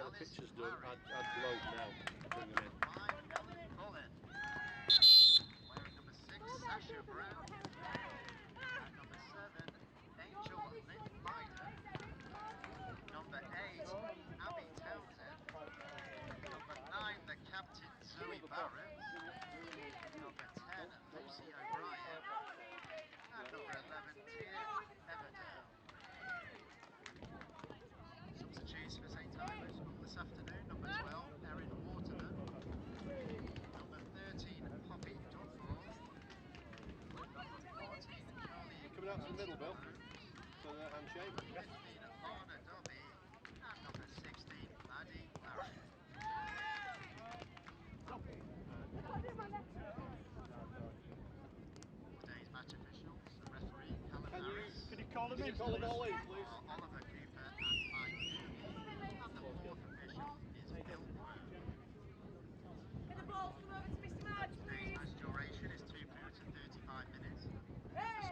that pitcher's done, I'd gloat now to bring them in. Wearing number 6, Sasha Brown. And number 7, Angel Lynn Biden. Number 8, Abby Townsend. Number 9, the captain Zoe Barrett. Number 10, Lucy O'Brien. And number 11, Tia Everdale. Substitutes for St Ives this afternoon. Number 12, Erin Waterman. Number 13, Poppy Dunmore. Number 14, Charlie. Coming out to the middle, Bill. So that handshake. Number 15, Lana Dobby. And number 16, Maddie Larry. Today's match officials, the referee, Callum Harris. Can you call them in, please? Oliver Cooper and Mike Mooney. And the fourth official is Bill Brown. Get the balls come over to Mr. March, Today's please. match duration is 2 periods and 35 minutes. The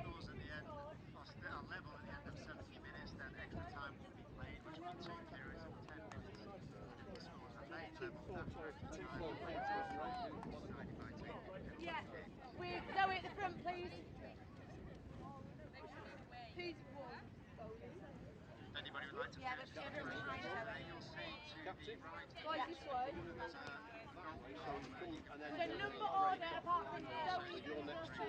scores at the end are level at the end of 70 minutes, then extra time will be played, which will be 2 periods of 10 minutes. If the scores remain level after extra time, will be decided by taking penalty Yeah. kick. With Zoe at the front, please. Who's won? If anybody would like to Yeah, finish but the everyone behind there, Zoe. you'll see to the right Guys, this way. there's a golf cart where you can So number order apart from Zoe. You're next to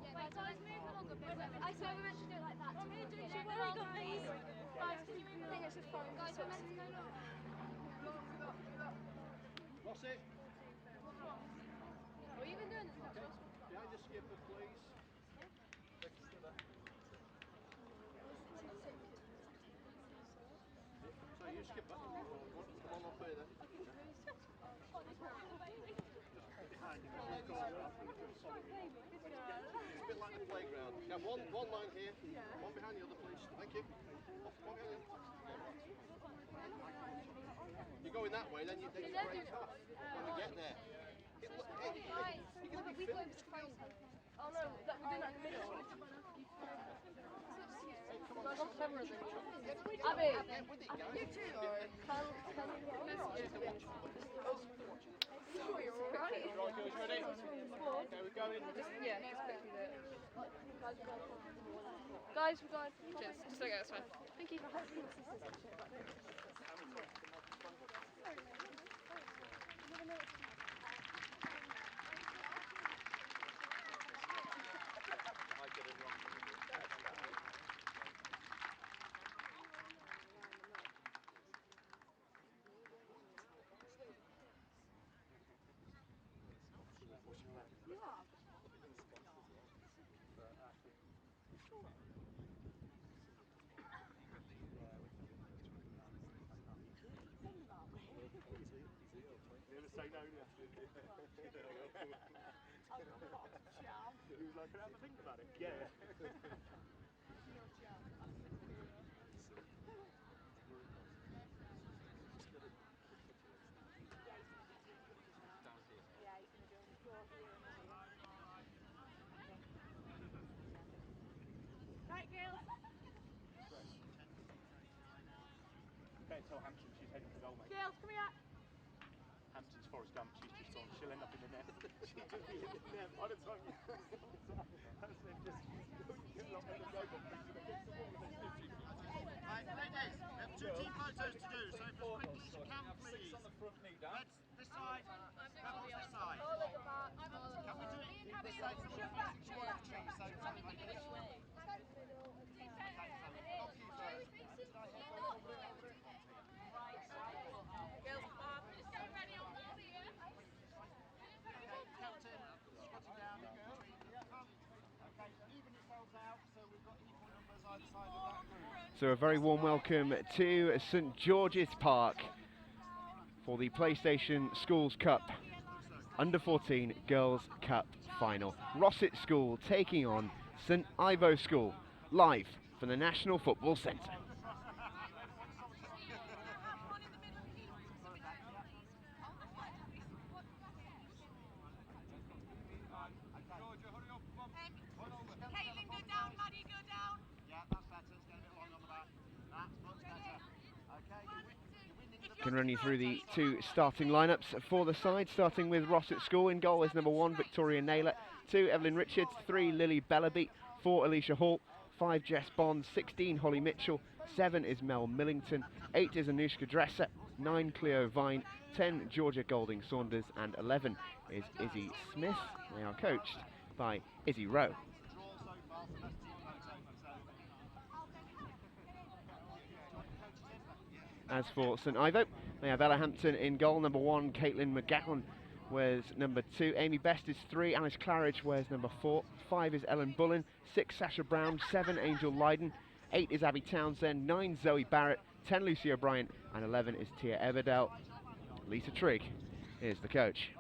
Yeah, guys, move along a bit. I said we meant to do it like that. I'm here doing it. Where are you going, please? Guys, can you move along? I think it's just fine. Guys, we're meant to go along. Rossett. What have you been doing this much? Behind the skipper, please. So you skip that one. Come on off here then. It's a bit like the playground. Yeah, one line here, one behind the other, please. Thank you. One behind the other. You're going that way, then you break off when we get there. Hey, you're going to be filmed. Oh no, that we're doing that in the middle. Abby, you too. You're alright. Right, guys, ready? Okay, we're going. Yeah, just quickly do it. Guys, we're going. Cheers. Just okay, that's fine. Thank you. Say no, yeah. He was like, can I have a think about it? Yeah. Right, girls. Better tell Hampton she's heading for goal, mate. Girls, come here. Hampton's Forrest Gump, she's just thought she'll end up in the net. She'll just be in the net by the time you Right, ladies, we have 2 team photos to do, so as quickly as you can, please. Let's this side, Rebels this side. Can we do it this side so we're facing towards the tree, so something like this? Up you first. Girls, just get ready on board here. Captain, squatting down, between the front. Okay, even yourselves out, so we've got equal numbers either side of that group. So a very warm welcome to St George's Park for the PlayStation Schools Cup Under 14 Girls Cup Final. Rossett School taking on St Ivo School, live from the National Football Centre. Caitlin, go down, Maddie, go down. Yeah, that's better. Let's get a bit longer. Can run you through the two starting lineups for the side, starting with Rossett School. In goal is number 1, Victoria Naylor, 2, Evelyn Richards, 3, Lily Bellaby, 4, Alicia Hall, 5, Jess Bond, 16, Holly Mitchell, 7 is Mel Millington, 8 is Anushka Dresser, 9, Cleo Vine, 10, Georgia Golding Saunders, and 11 is Izzy Smith. They are coached by Izzy Rowe. As for St Ivo, they have Ella Hampton in goal, number 1, Caitlin McGowan wears number 2, Amy Best is 3, Alice Claridge wears number 4, 5 is Ellen Bullen, 6 Sasha Brown, 7 Angel Lydon, 8 is Abby Townsend, 9 Zoe Barrett, 10 Lucy O'Brien, and 11 is Tia Everdell. Lisa Trigg is the coach.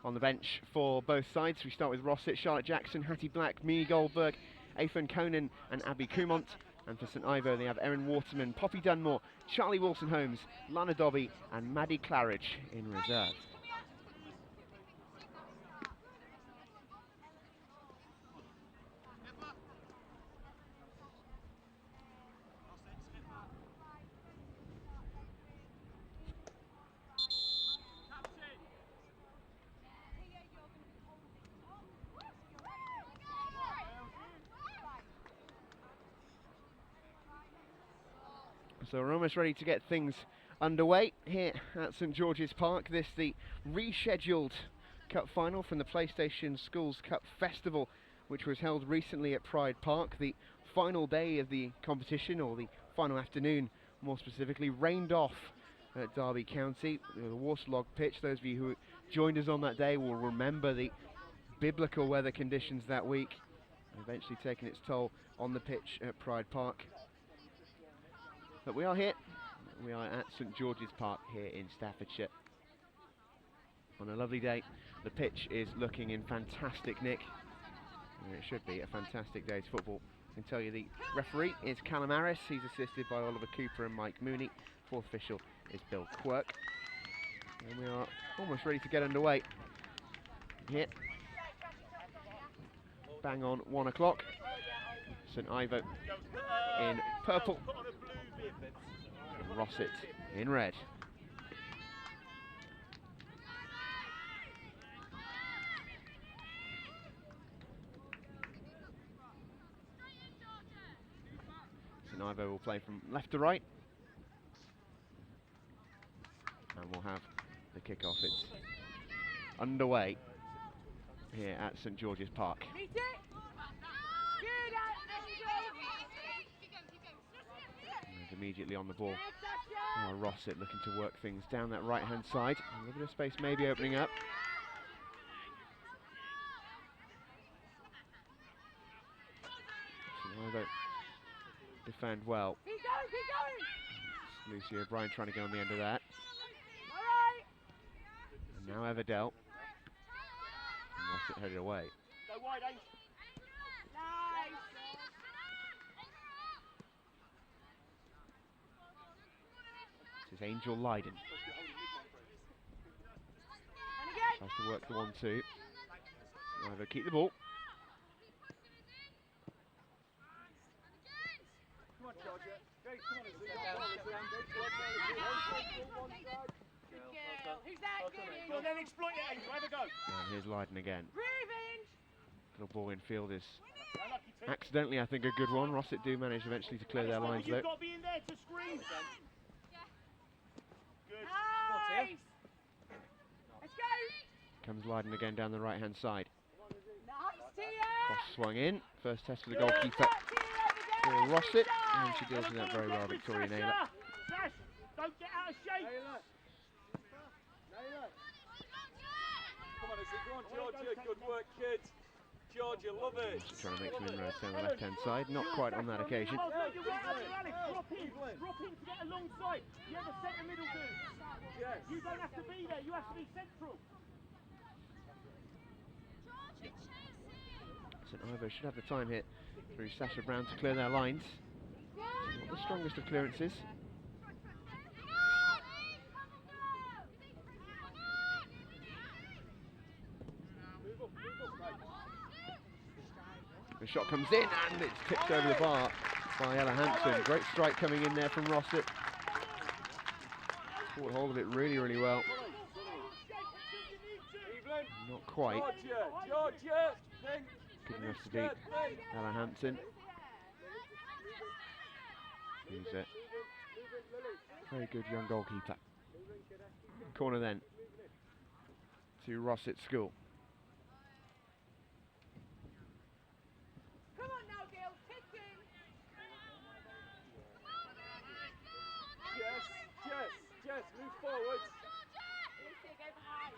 On the bench for both sides, we start with Rossett, Charlotte Jackson, Hattie Black, Mimi Goldberg, Afen Conan and Abby Kumont. And for St Ivo they have Erin Waterman, Poppy Dunmore, Charlie Wilson-Holmes, Lana Dobby and Maddie Claridge in reserve. So we're almost ready to get things underway here at St George's Park. This the rescheduled Cup final from the PlayStation Schools Cup Festival, which was held recently at Pride Park. The final day of the competition, or the final afternoon more specifically, rained off at Derby County. The waterlogged pitch. Those of you who joined us on that day will remember the biblical weather conditions that week, eventually taking its toll on the pitch at Pride Park. But we are here, we are at St George's Park here in Staffordshire on a lovely day. The pitch is looking in fantastic nick, and it should be a fantastic day's football. I can tell you the referee is Callum Harris, he's assisted by Oliver Cooper and Mike Mooney. Fourth official is Bill Quirk. And we are almost ready to get underway here. Bang on 1 o'clock. St Ivo in purple, and Rossett in red. St Ivo will play from left to right, and we'll have the kickoff. It's underway here at St George's Park. And immediately on the ball, Rossett looking to work things down that right hand side. A little bit of space maybe opening up. St Ivo defend well. Lucy O'Brien trying to go on the end of that. And now Everdell. And Rossett headed away. This is Angel Lydon. Tries to work the 1-2. Either keep the ball. Then exploit it, Angel. Have a go. And here's Lydon again. Little ball in field is accidentally, I think, a good one. Rossett do manage eventually to clear their lines though. You've got to be in there to screen. Good. Nice. Let's go. Comes Lydon again down the right hand side. Nice, Tia. Cross swung in. First test for the goalkeeper for Rossett, and she deals with that very well, Victoria Naylor. Sash, don't get out of shape. Come on, Georgia, good work, kids. Georgia, love it. Just trying to make some inroads down the left hand side, not quite on that occasion. Drop in to get alongside. You have a centre middle dude. Yes. You don't have to be there, you have to be central. St Ivo should have the time here through Sasha Brown to clear their lines. Not the strongest of clearances. The shot comes in and it's tipped over the bar by Ella Hampson. Great strike coming in there from Rossett. Caught hold of it really, really well. Not quite good enough to beat Ella Hampton. He's a very good young goalkeeper. Corner then to Rossett School. Come on now, Gil, kick in. Jess, move forward. Lucy, go behind.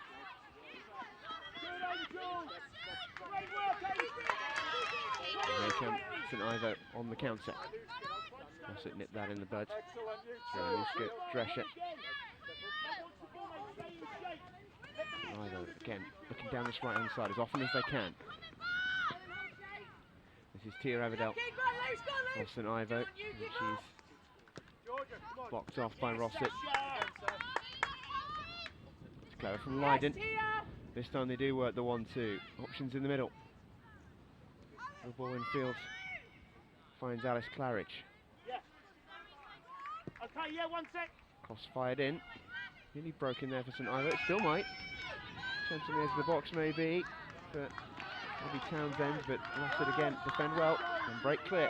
Good Angel. Great work, Angel. Here comes St Ivo on the counter. Rossett nipped that in the bud. Excellent, Through Drescher. St Ivo again looking down this right hand side as often as they can. This is Tia Everdell of St Ivo. And she's blocked off by Rossett. It's clever from Lydon. This time they do work the 1-2. Options in the middle. The ball in field finds Alice Claridge. Okay, yeah, 1 sec. Cross fired in. Nearly broken there for St Ivo. It still might. Chance on the edge of the box maybe for Abby Townsend, but Rossett again defend well and break clear.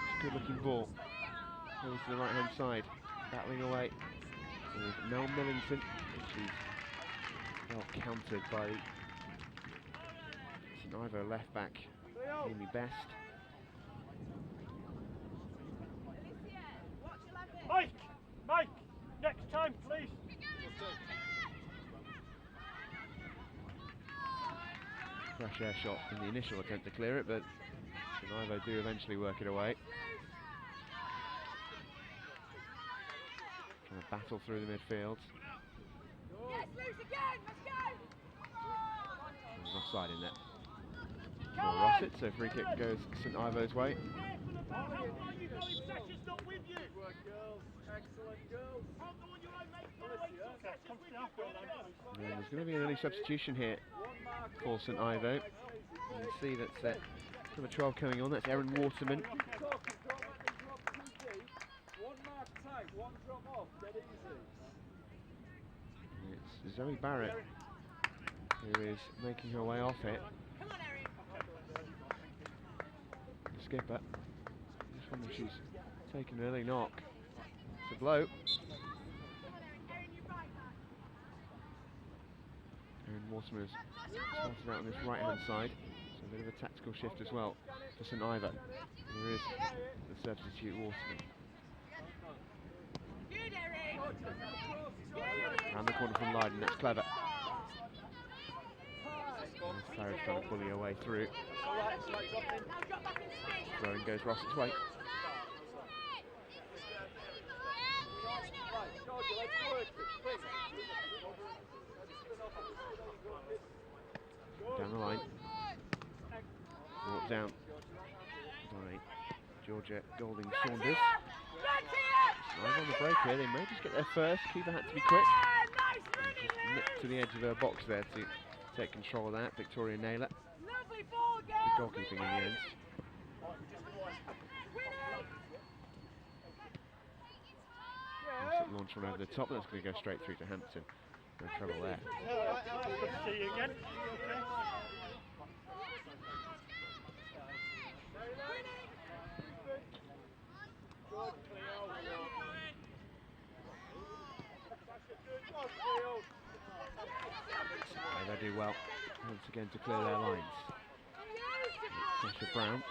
It's a good looking ball. Goes to the right hand side. Battling away with Mel Millington. She's well countered by St Ivo left back Amy Best. Mike, next time, please. Fresh air shot in the initial attempt to clear it, but St Ivo do eventually work it away. Trying to battle through the midfield. Yes, Lucy, again, let's go. There's offside in there for Rossett, so free kick goes St Ivo's way. And there's going to be an early substitution here for St Ivo. You can see that's number 12 coming on, that's Erin Waterman. It's Zoe Barrett who is making her way off it. Come on, Erin. The skipper. Just wonder if she's taken an early knock. It's a blow. And Waterman has started out on this right hand side, so a bit of a tactical shift as well for St Ivo. There is the substitute Waterman. Good, Erin. Round the corner from Lydon, that's clever. Claridge trying to bully her way through. Throwing goes Rossett's way. Down the line. Brought down by Georgia Golding Saunders. Live on the break here, they may just get there first. Keeper had to be quick. Just nipped to the edge of her box there to take control of that. Victoria Naylor. Good goalkeeping in the end. Launch one over the top, that's going to go straight through to Hampton. No trouble there. Good to see you again. They do well once again to clear their lines. Sasha Brown.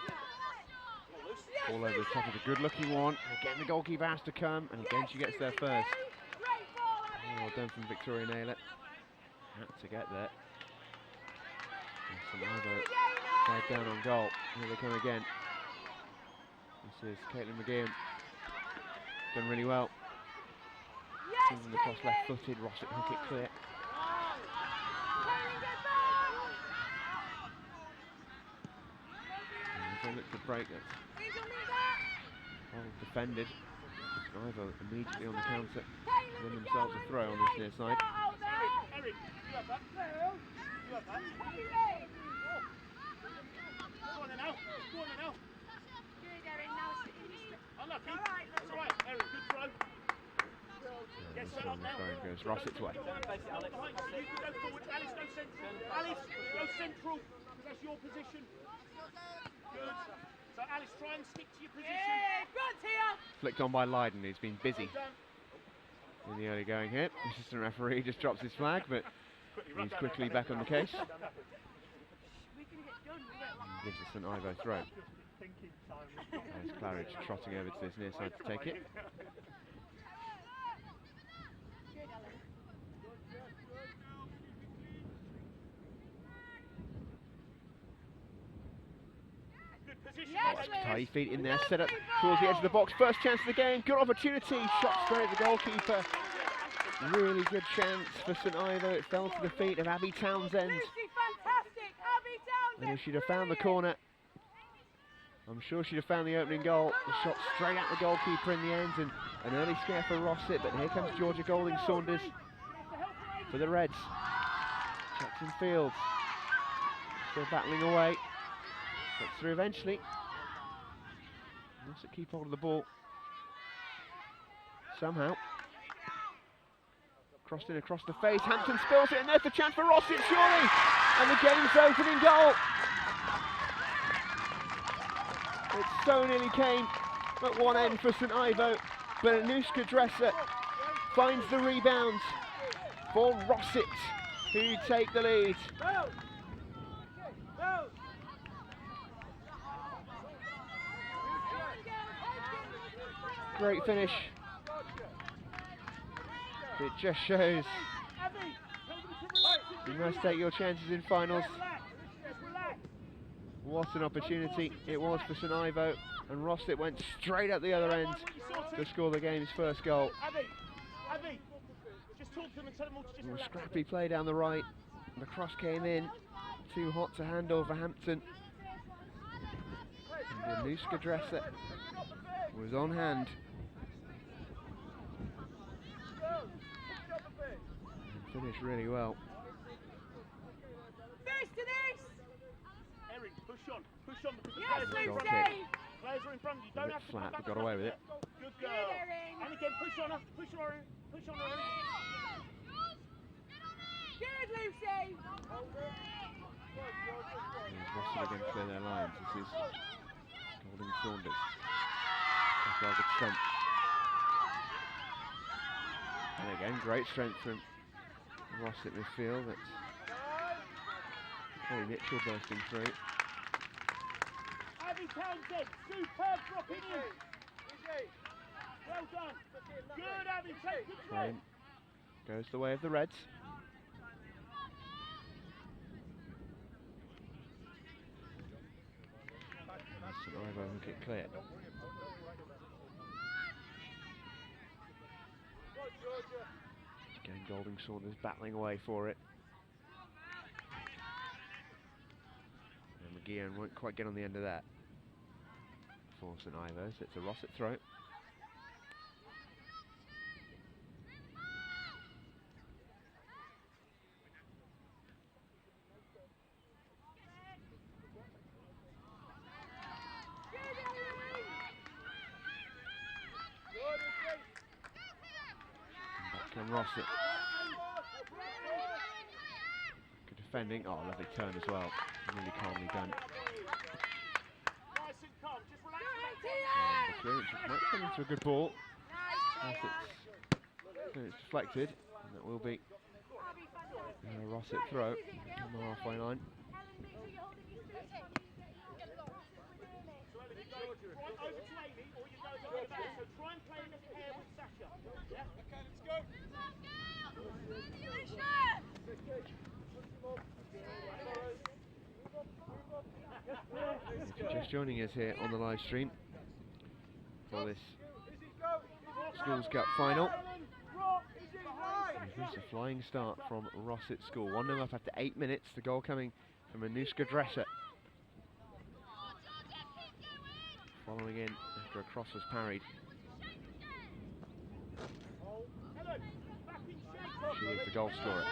All over the top of a good looking one. And again the goalkeeper has to come, and again she gets there first. Well done from Victoria Naylor. Had to get there. St Ivo tied down on goal. Here they come again. This is Caitlin McGeehan. Done really well. Sending the cross left footed, Rossett hook it clear. They look to break that. Well defended. St Ivo immediately on the counter. Win themselves a throw on this near side. This one, the throw goes Rossett's way. You can go forward. Alice, go central. Alice, go central. That's your position. Good. So Alice, try and stick to your position. Flicked on by Lydon, who's been busy in the early going here. Assistant referee just drops his flag, but he's quickly back on the case. Gives us an Ivo throw. There's Claridge trotting over to this near side to take it. Tidy feet in there, set up towards the edge of the box. First chance of the game, good opportunity. Shot straight at the goalkeeper. Really good chance for St Ivo. It fell to the feet of Abby Townsend. And if she'd have found the corner, I'm sure she'd have found the opening goal. The shot straight at the goalkeeper in the end, and an early scare for Rossett. But here comes Georgia Golding Saunders for the Reds. Jackson Fields still battling away. Gets through eventually. Rossett keep hold of the ball. Somehow. Crossed in across the face. Hampton spills it, and there's the chance for Rossett, surely! And the game's opening goal. It so nearly came at one end for St Ivo, but Anushka Dresser finds the rebound for Rossett, who take the lead. Great finish. It just shows you must take your chances in finals. What an opportunity it was for St Ivo, and Rossett went straight at the other end to score the game's first goal. Scrappy play down the right, the cross came in, too hot to handle for Hampton. And Anushka Dresser was on hand. And finished really well. Erin, push on because the Yes, players Lucy! Players are in front of you. A Don't bit have to flat, come back. but got away with it. Good girl. And again, push on her. Push on her. Push on her. Good, Lucy! Rossett again clear their lines. This is Golding Saunders. That's well good strength. And again, great strength from Rossett midfield. That's Holly Mitchell bursting through. Abby Townsend, superb dropping in. Well done. Good, Abby. Take control. Frame goes the way of the Reds. St Ivo hook it clear. Again, Golding Saunders battling away for it. And McGeehan won't quite get on the end of that. For St Ivo, so it's a Rossett throw. And Rossett. Good defending. Oh, lovely turn as well. Really calmly done. The clearance might turn into a good ball. Rossett's clearance deflected, and that will be a Rossett throw on the halfway line. If you're just joining us here on the live stream for this Schools Cup final, here's a flying start from Rossett School. 1-0 up after 8 minutes, the goal coming from Anushka Dresser. Following in after a cross was parried. She is the goal scorer.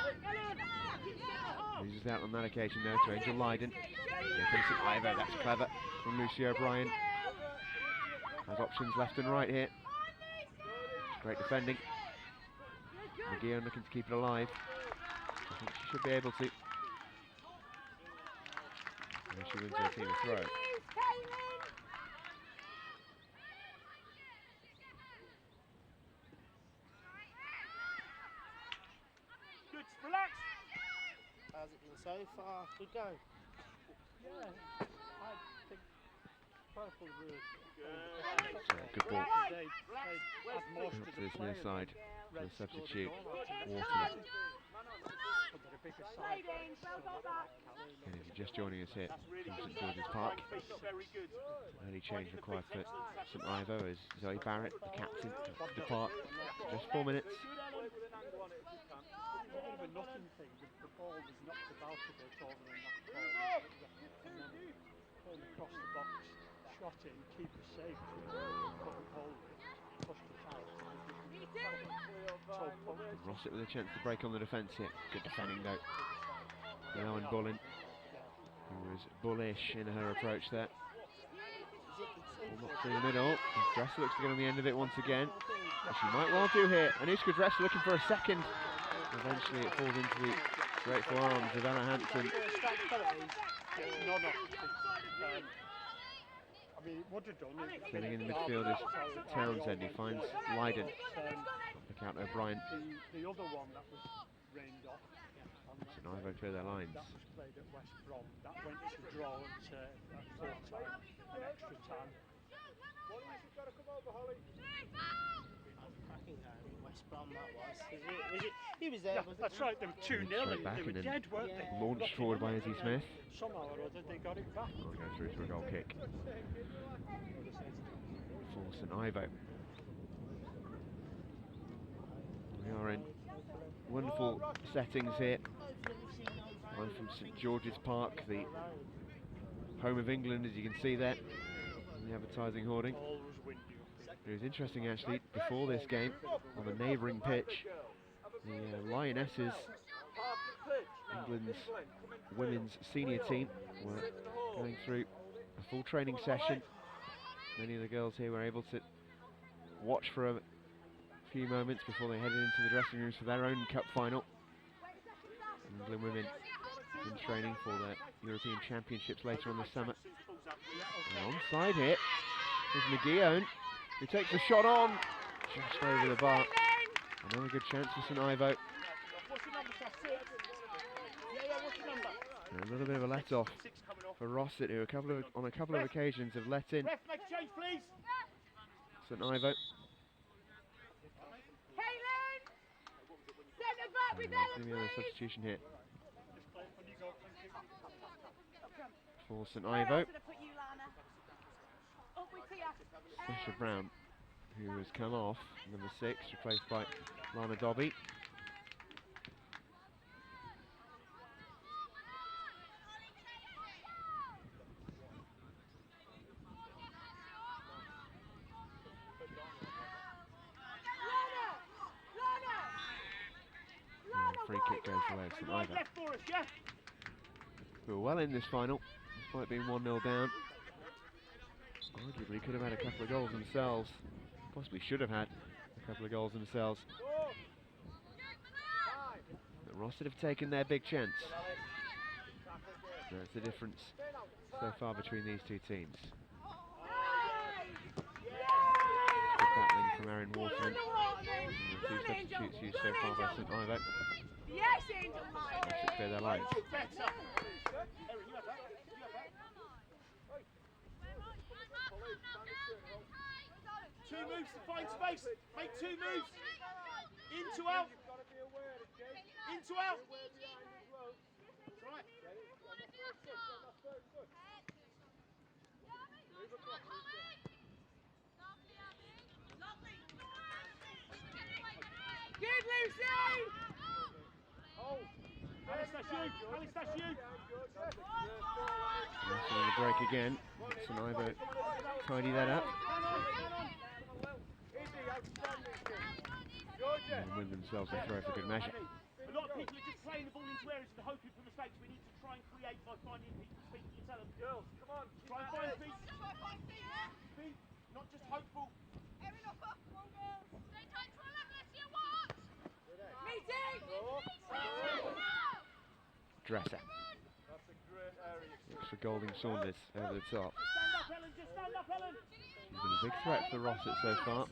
Loses out on that occasion though to Angel Lydon. Here comes St Ivo, that's clever from Lucy O'Brien. Has options left and right here. Great defending. McGeown looking to keep it alive. I think she should be able to. And she wins her team a throw. Good, relax. How's it been so far? Good go. Yeah, I think Purple were Good ball. They had most Up of to the this near players. side. Red The substitute, scored a goal, Waterman. but they're a bigger side. And if you're just joining us here That's really from good. St George's Park, Very good. early change required for St Ivo as Zoe Barrett, the captain, has to depart. Just 4 minutes. Play with an angle on it if you can. It's a bit of a nothing thing. The ball was knocked about a bit over in that corner. And then came across the box, shot in, keeper safe. Couldn't hold it, pushed it out. Rossett with a chance to break on the defence here. Good defending though. Now in Bullen, who was bullish in her approach there. Ball not through the middle. Dresser looks to get on the end of it once again. As she might well do here. Anushka Dresser looking for a second. Eventually it falls into the grateful arms of Ella Hampton. I mean, it would have done it. Filling in the midfield is Townsend, who finds Lydon. Pick out O'Brien. The other one that was rained off. St Ivo clear their lines. That was played at West Brom. That went to draw at full time, an extra time. Cracking game in West Brom that was. He was there, wasn't That's he? right, they were 2-0 Straight and back they were and then dead, weren't they? launched forward by Izzy Smith. Somehow or other they got it back. Will go through to a goal kick for St Ivo. We are in wonderful settings here. I'm from St George's Park, the home of England, as you can see there, in the advertising hoarding. Always windy up It was interesting actually, before this game, on the neighbouring pitch, the Lionesses, England's women's senior team, were going through a full training session. Many of the girls here were able to watch for a few moments before they headed into the dressing rooms for their own cup final. England women in training for the European Championships later on this summer. And onside here is McGeown, who takes the shot on, just over the bar. Another good chance for St Ivo. And a little bit of a let off for Rossett, who on a couple of occasions have let in Ref, make a change, please. St Ivo. The other substitution here for St Ivo. Sasha Brown, who has come off, number 6, replaced by Lana Dobby. Free kick goes the way of St Ivo, Left for us, yeah? who are well in this final, despite being 1-0 down. Arguably could have had a couple of goals themselves, possibly should have had a couple of goals themselves. But Rossett have taken their big chance. That's the difference so far between these two teams. Good battling from Erin Waterman. And the two substitutes used so far by St Ivo. Yes, Angel. Rossett clear their lines. Two moves to find space. Make 2 moves. Into out. Into out. That's right. Good, Lucy. Alice, that's you. Alice, that's you. On the break again. St Ivo tidy that up. And win themselves a throw for good measure. A lot of people are just playing the ball into areas and hoping for mistakes. We need to try and create by finding people's feet. You tell them, girls, come on, try and find feet. Feet, not just hopeful. Dresser. That's a great area. Looks for Golding Saunders over the top. Stand up, Ellen, just stand up, Ellen. He's been a big threat for Rossett so far.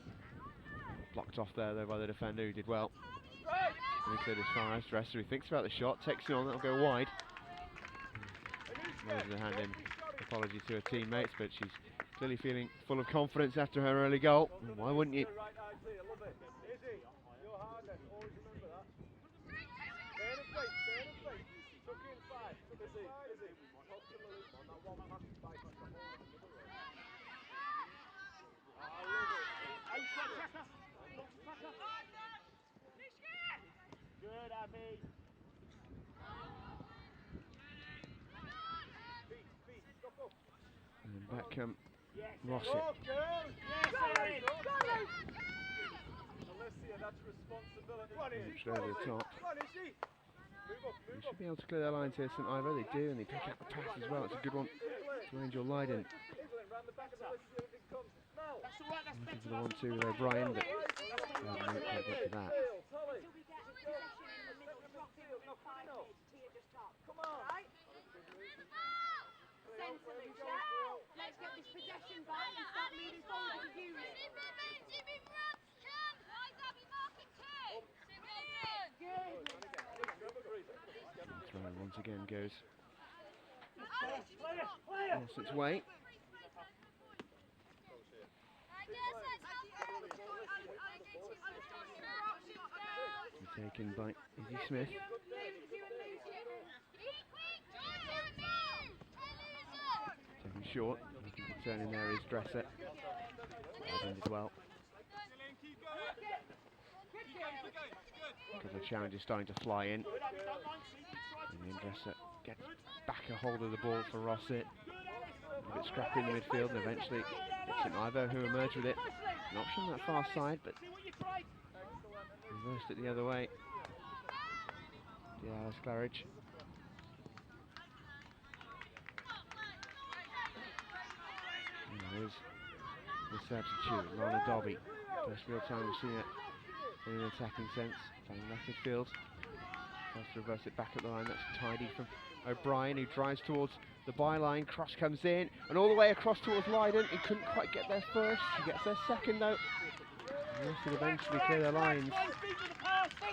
Blocked off there though by the defender who did well. And he cleared his far as Dresser, he thinks about the shot, takes it on, that'll go wide. Raises her hand in apology to her teammates, but she's clearly feeling full of confidence after her early goal. Why wouldn't you? Good, Abby. And back come Yes. Rossett. Yes, Erin. Alicia, that's responsibility. Pushed over the top. They should be able to clear their lines here, St Ivo. They do, and they pick out the pass as well. It's a good one to Angel Leiden. Looking for the 1-2 with O'Brien, but haven't quite got to that. Let's get this possession back and start moving forward with you. Throw once again goes Rossett's way. Taken by Izzy Smith. Taken short. Looking to turn in there is Dresser. Leiden did well. A couple of challenges starting to fly in. And then Dresser gets back a hold of the ball for Rossett. A bit scrappy in the midfield, and eventually it's St Ivo who emerge with it. An option on that far side, but reversed it the other way. Alice Claridge. And there is the substitute, Lana Dobby. First real time we've seen it in an attacking sense. Playing left midfield. Tries to reverse it back at the line. That's tidy from O'Brien, who drives towards the byline. Cross comes in and all the way across towards Leiden. He couldn't quite get there first. He gets there second though. Rossett eventually clear their lines.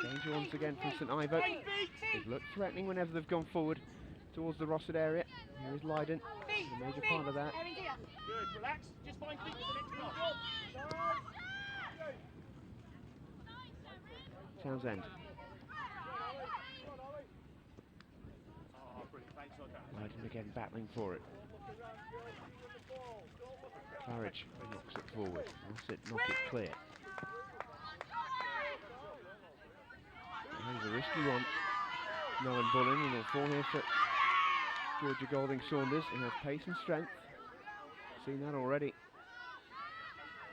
Danger once again from St Ivo. They've looked threatening whenever they've gone forward towards the Rossett area. Here is Leiden, a major part of that. Good, relax. Just find feet for the next cross. Townsend. Oh, brilliant. Thanks, okay. Leiden again battling for it. Claridge knocks it forward. Rossett knock it clear. Here's a risky one. Nolan Bullen, and he'll fall here for Georgia Golding Saunders. He has pace and strength. Seen that already.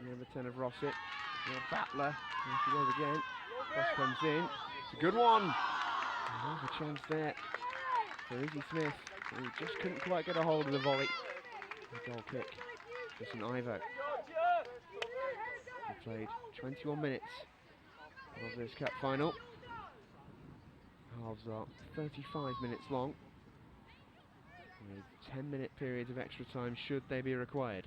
Number 10 of Rossett. Battler. There she goes again. Cross comes in. It's a good one. And there's a chance there for Izzy Smith. He just couldn't quite get a hold of the volley. A goal kick for St Ivo. He played 21 minutes of this cup final. Halves are 35 minutes long, with 10-minute periods of extra time should they be required.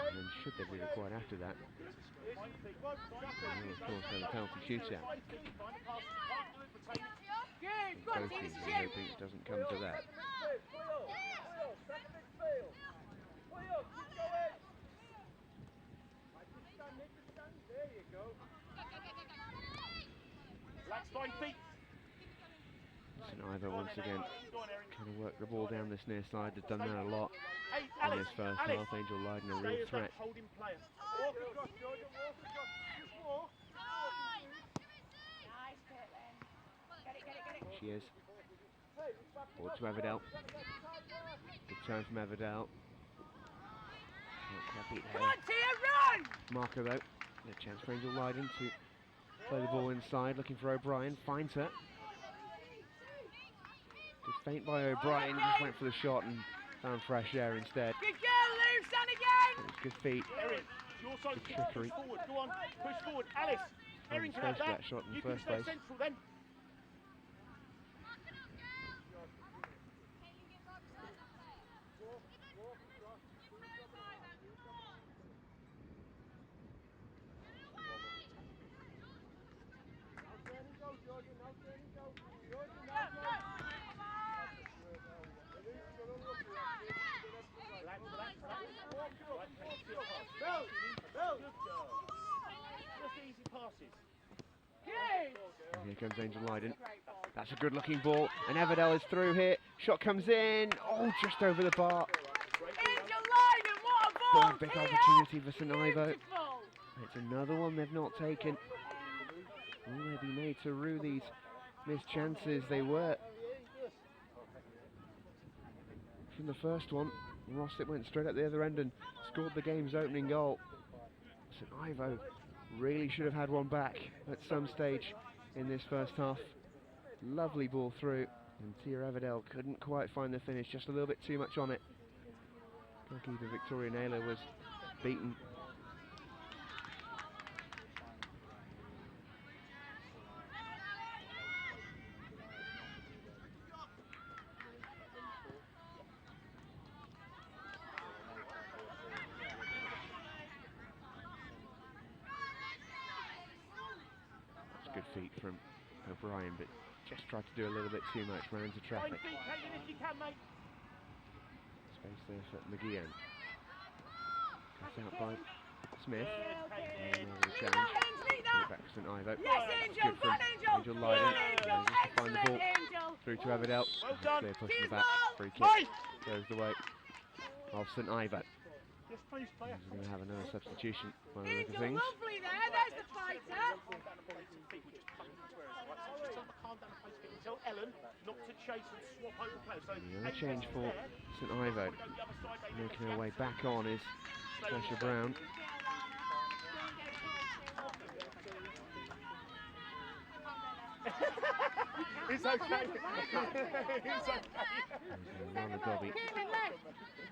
And then should they be required after that, and of course have a penalty shootout. Both teams are hoping it doesn't come to that. Find feet. St Ivo once again trying to work the ball down this near side. They've done that a lot in this first half. Angel Leiden a real threat. She is. Ball to Everdell. Good turn from Everdell. Can't quite beat her. Come on, Tia, run! Marker though. A chance for Angel Leiden to Play the ball inside, looking for O'Brien, finds her. Good feint by O'Brien, just went for the shot and found fresh air instead. Good girl, Lou, stand again! It was good feet. Erin, your side, Good trickery. push forward, go on, push forward. Alice, Erin can have Space for that. that shot in You the can first stay place. central then. Just easy passes. And here comes Angel Lydon. That's a good looking ball, and Everdell is through here. Shot comes in, oh, just over the bar. Angel Lydon, what a ball! Big opportunity for St Ivo. Beautiful. It's another one they've not taken. Will they be made to rue these missed chances? They were. From the first one, Rossett went straight up the other end and scored the game's opening goal. St Ivo really should have had one back at some stage in this first half. Lovely ball through, and Tia Everdell couldn't quite find the finish, just a little bit too much on it. Goalkeeper Victoria Naylor was beaten. Good feet from O'Brien, but just tried to do a little bit too much, ran into traffic. If you can, mate. Space there for McGeehan. Cut out by Smith. And another challenge. Bring it back to St Ivo. Yes, Angel, Good from Angel Lydon. Just to find the ball through to Everdell. Well done. They're pushing it back. Free kick goes the way of St Ivo. Yes, please, player. He's going to have another substitution by the look of Angel, things. lovely there, there's the fighter. Tell Ellen not to chase and swap over players. So Another change for St Ivo. Making her way back on is Sasha Brown. It's okay. It's okay. Lana Dobby. Caitlin, left.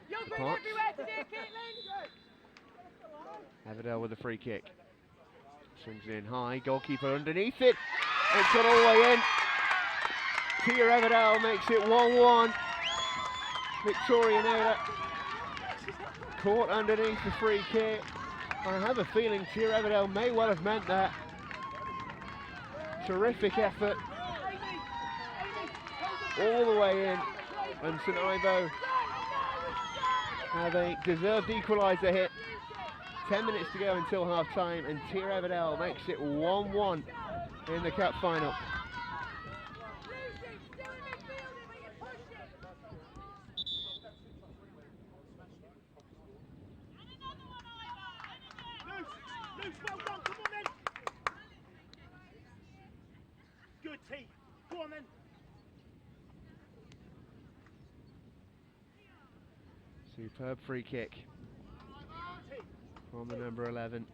You're going Parks. everywhere today, Caitlin. Everdell with a free kick. Swings in high, goalkeeper underneath it. It's got all the way in. Tia Everdell makes it 1-1. Victoria Naylor caught underneath the free kick. I have a feeling Tia Everdell may well have meant that. Terrific effort. All the way in. And St Ivo have a deserved equaliser hit. 10 minutes to go until half time, and Tia Everdell makes it 1-1 in the cup final. Loose, well done, come on then. Good, T. Go on then. Superb free kick from the number 11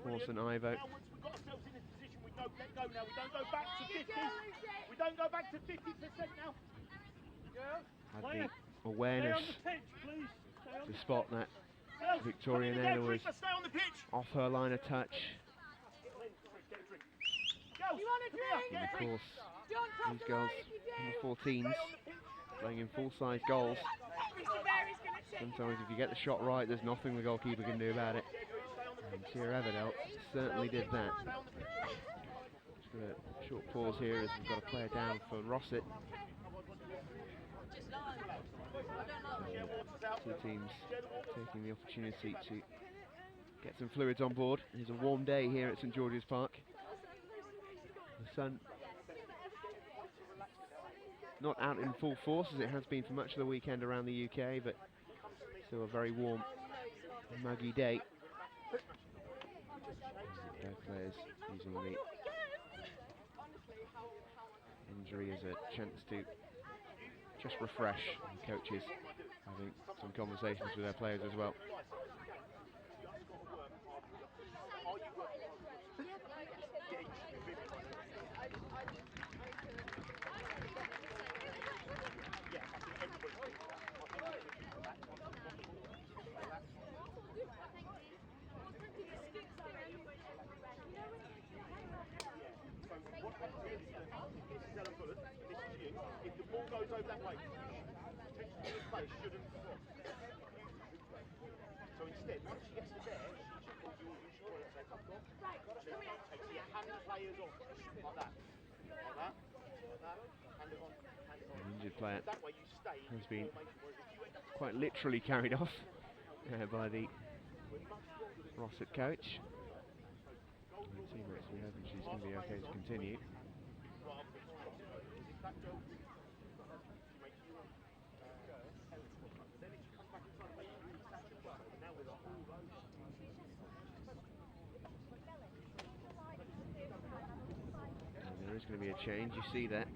for St Ivo. Now once we've got ourselves in this position, we don't let go now. We don't go back to 50. We don't go back to 50% now. Had the awareness Stay on the pitch, please. to spot that Girls, Victoria come in again, Naylor was Teresa, stay on the pitch. off her line of touch. Get a drink. Girls, You want a come here, drink? And get a of drink. course, Don't cross these the girls line if you do. in the 14s playing in full-size goals. Mr. Barry's going to take Sometimes if you get the shot right, there's nothing the goalkeeper can do about it. And Tia Everdell certainly did that. Just got a short pause here as we've got a player down for Rossett. Two teams taking the opportunity to get some fluids on board. It's a warm day here at St George's Park. The sun not out in full force as it has been for much of the weekend around the UK, but still a very warm, muggy day. Both players using the injury as a chance to just refresh, and coaches having some conversations with their players as well. Are you go that way. Potentially the play shouldn't cross. So instead, once she gets to there, she should call you and say, come on. So you hand the players off like that. Like that. Like that. Hand it on. Hand it on. An injured player That way you stay has been formation, quite literally carried off by the Rossett coach. The teammates will be hoping she's going to be okay to continue. And there is going to be a change, you see that.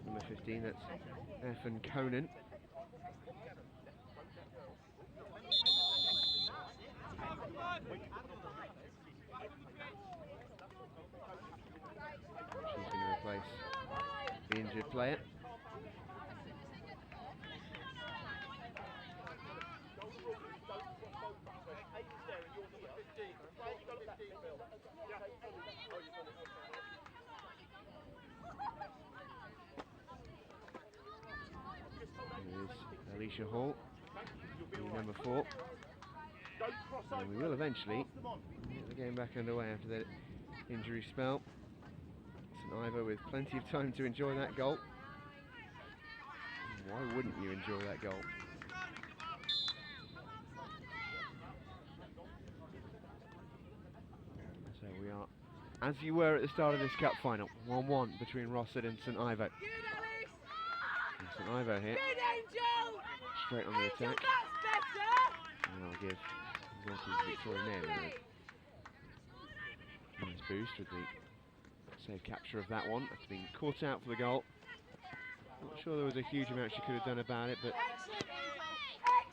Number 15, that's Effin Conan. She's going to replace the injured player. Here's Alicia Hall, number 4. And we will eventually get the game back underway after the injury spell. St Ivo with plenty of time to enjoy that goal. Why wouldn't you enjoy that goal? So we are, as you were at the start of this cup final, 1-1 between Rossett and St Ivo. And St Ivo here, straight on the attack. And I'll give Victoria Naylor a nice boost with the safe capture of that one. It's been caught out for the goal. Not sure there was a huge amount she could have done about it, but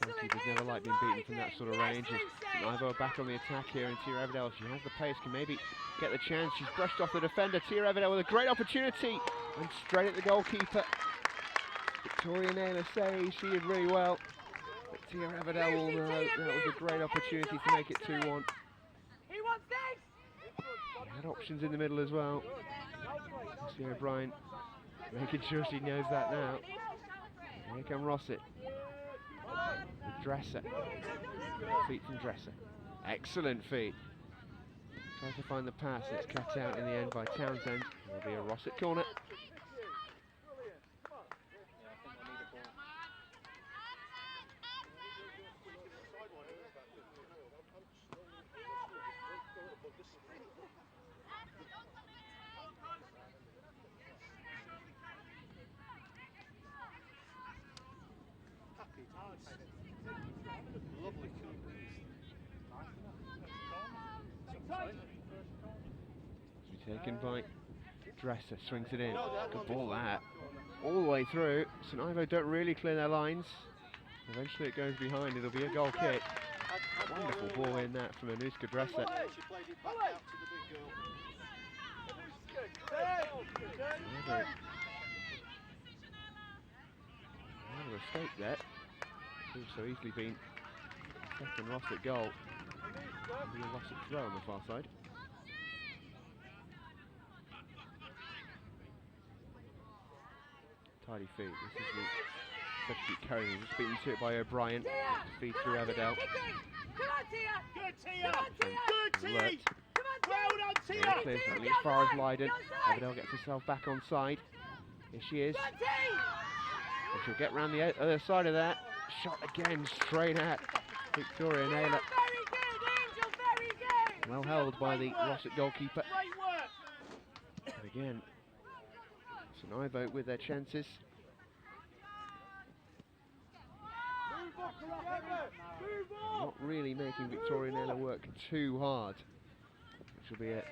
goalkeepers never like being beaten from that sort of range. St Ivo back on the attack here, and Tia Everdell, she has the pace, can maybe get the chance. She's brushed off the defender. Tia Everdell with a great opportunity, and straight at the goalkeeper. Victoria Naylor saves, she did really well. But Tia Everdell will know that was a great opportunity to make it 2-1. He wants this! She had options in the middle as well. See O'Brien making sure she knows that now. Here come Rossett. With Dresser. Feet from Dresser. Excellent feet. Tries to find the pass. It's cut out in the end by Townsend. It'll be a Rossett corner. Lovely Taken by Dresser, swings it in. Good ball that. All the way through. St Ivo don't really clear their lines. Eventually it goes behind, it'll be a goal kick. Wonderful ball in that from Anuska Dresser. She played it back out to the big girl. Another mistake there. Could have so easily been a second Rossett goal. It'll be a Rossett throw on the far side. Tidy feet. This is the substitute Conan. Just beaten to it by O'Brien. Feed through Everdell. Come on, Tia! Good Tia! Good Tia! Alert. Well done, Tia! Yeah, clears only as far as Leiden. Everdell gets herself back on side. Here she is. And she'll get round the other side of that. Shot again, straight at Victoria Naylor. Very good, Angel, very good! Well held by the Rossett goalkeeper. Great work! And again, St Ivo with their chances. Not really making Victoria Naylor work too hard, which will be a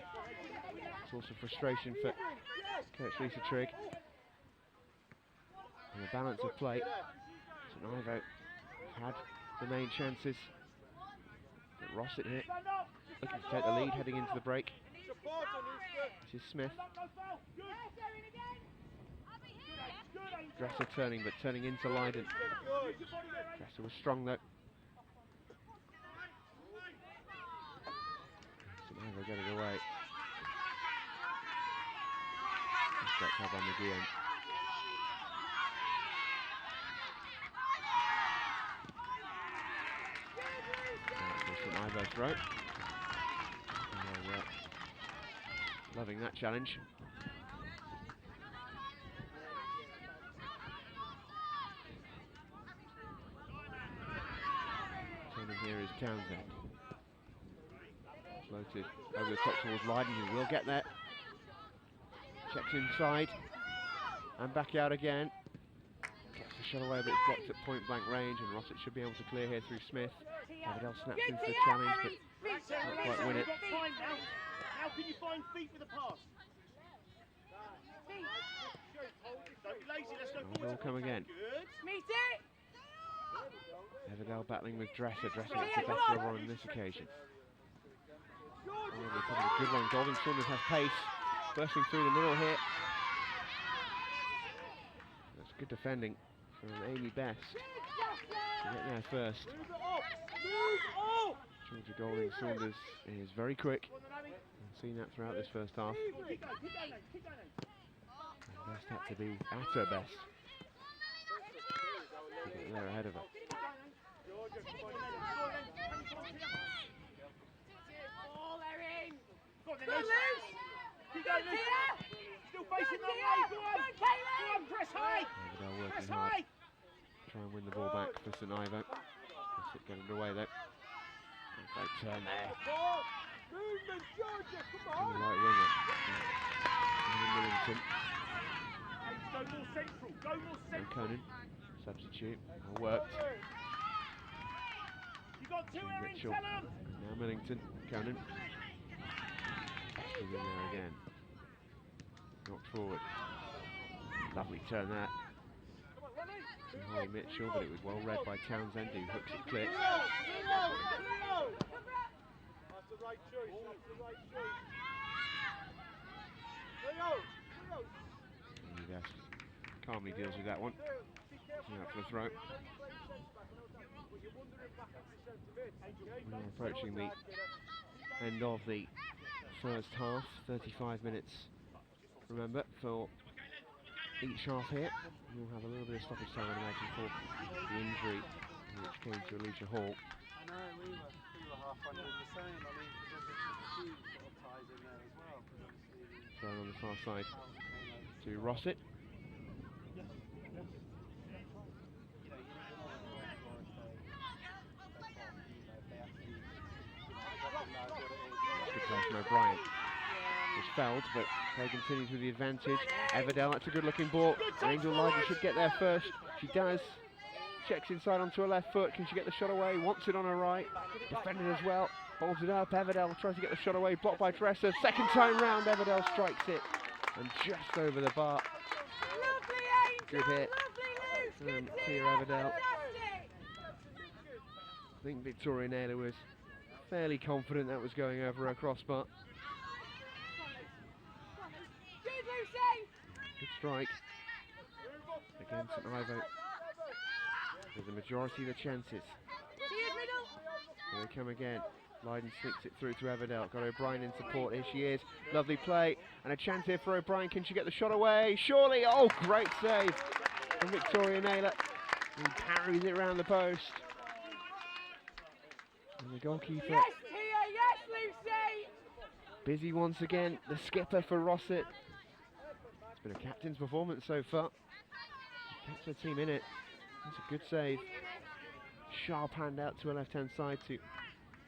source of frustration for Coach Lisa Trigg. And the balance of play, St Ivo had the main chances. But Rossett here, looking to take the lead heading into the break. This is Smith. Dresser turning, but turning into Leiden. Dresser was strong though. St Ivo get it away. Great cover on McGeehan. throw. Loving that challenge. Turning here is Townsend. Floated over the top towards Lydon, who will get there. Checks inside. And back out again. Gets the shot away, but it's blocked at point blank range, and Rossett should be able to clear here through Smith. Everdell snaps into the challenge, but not quite win it. How can you find feet with a pass? Don't be lazy, let's go forward. Will come again. Meet it! Everdell battling with Dresser. Dresser gets the best of her on this occasion. Oh, they're having a good one. Golding Saunders has pace. Bursting through the middle here. That's good defending from Amy Best to get there first. Georgia Golding Saunders is very quick. I've seen that throughout this first half. And Best had to be at her best to get there ahead of her. Still facing that way, go on, press high! Everdell working hard. Try and win the ball back for St Ivo. That's it getting away though. Great turn there. Movement, Georgia, come On the right winger. Millington. Go more central, go more And central. Conan. Substitute. Well worked. You got two, Erin, Mitchell. tell them! Now Millington. Conan. Still in there again. Knocked forward. Lovely turn that. To Holly Mitchell, but it was well read by Townsend, who hooks it clear. That's the right choice, that's the right choice. Best calmly deals with that one. Out for the throw. We're approaching the end of the first half. 35 minutes, remember, for each half here. We'll have a little bit of stoppage time, I imagine, for the injury which came to Alicia Hall. I know, we were half wondering the same. I mean, because there's just a few sort of ties in there as well. Thrown on the far side to Rossett. Good play from O'Brien. It's fouled, but play continues with the advantage. Everdell, that's a good looking ball. Angel Lydon should get there first. She does. Checks inside onto her left foot. Can she get the shot away? Wants it on her right. Defended as well. Holds it up. Everdell tries to get the shot away. Blocked by Dresser. Second time round, Everdell strikes it. And just over the bar. Good hit from Tia Everdell. I think Victoria Naylor was fairly confident that was going over her crossbar. Good strike against St Ivo with the majority of the chances. Here they come again. Lydon sneaks it through to Everdell. Got O'Brien in support. Here she is. Lovely play. And a chance here for O'Brien. Can she get the shot away? Surely. Oh, great save from Victoria Naylor. And parries it round the post. And the goalkeeper. Yes, Tia, yes, Lucy! Busy once again. The skipper for Rossett. It's been a captain's performance so far. Kept her team in it. That's a good save. Sharp hand out to her left-hand side to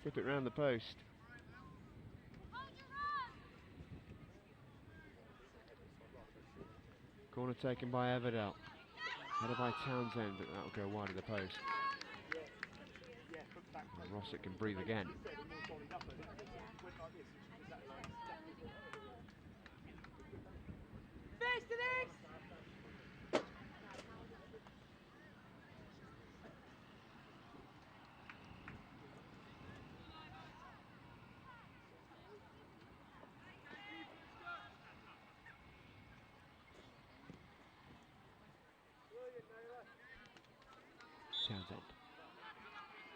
tip it round the post. Corner taken by Everdell. Headed by Townsend, but that'll go wide of the post. And Rossett can breathe again. Face to this! Townsend.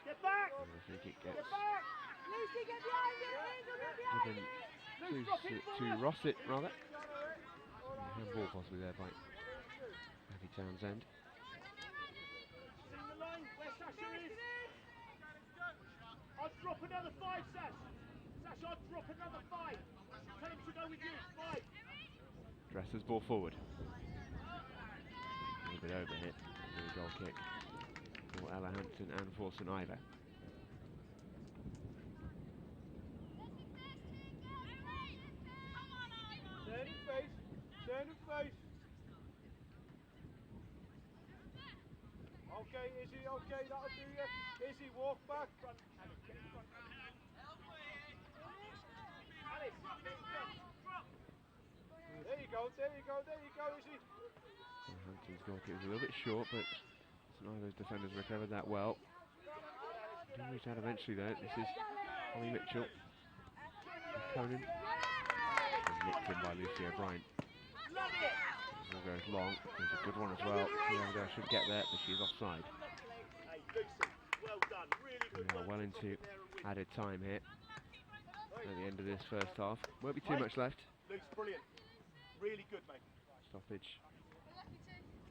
Get back! And I think it gets Lucy, get behind it! Angel, get behind given to Rossett, rather. Handball possibly there by Abby Townsend. See the line where Sasha is. I'd drop another 5, Sash. Sash, I'd drop another 5. Tell him to go with you. 5. Dresser's ball forward. A little bit overhit. The goal kick for Ella Hampton and for St Ivor. Turn and face. Turn and face. Okay, Izzy, okay, that'll do you. Izzy, walk back. There you go, there you go, there you go, Izzy. Hampton's goal kick was a little bit short, but St Ivor's defenders recovered that well. Didn't reach out eventually though. This is Holly Mitchell. Conan. And nicked in by Lucy O'Brien. Ball goes long. There's a good one as well. Tiago should get there, but she's offside. Hey, Lucy, well done. Really good. We are well into added time here at the end of this first half. Won't be too much left. Luke's brilliant. Really good, mate. Stoppage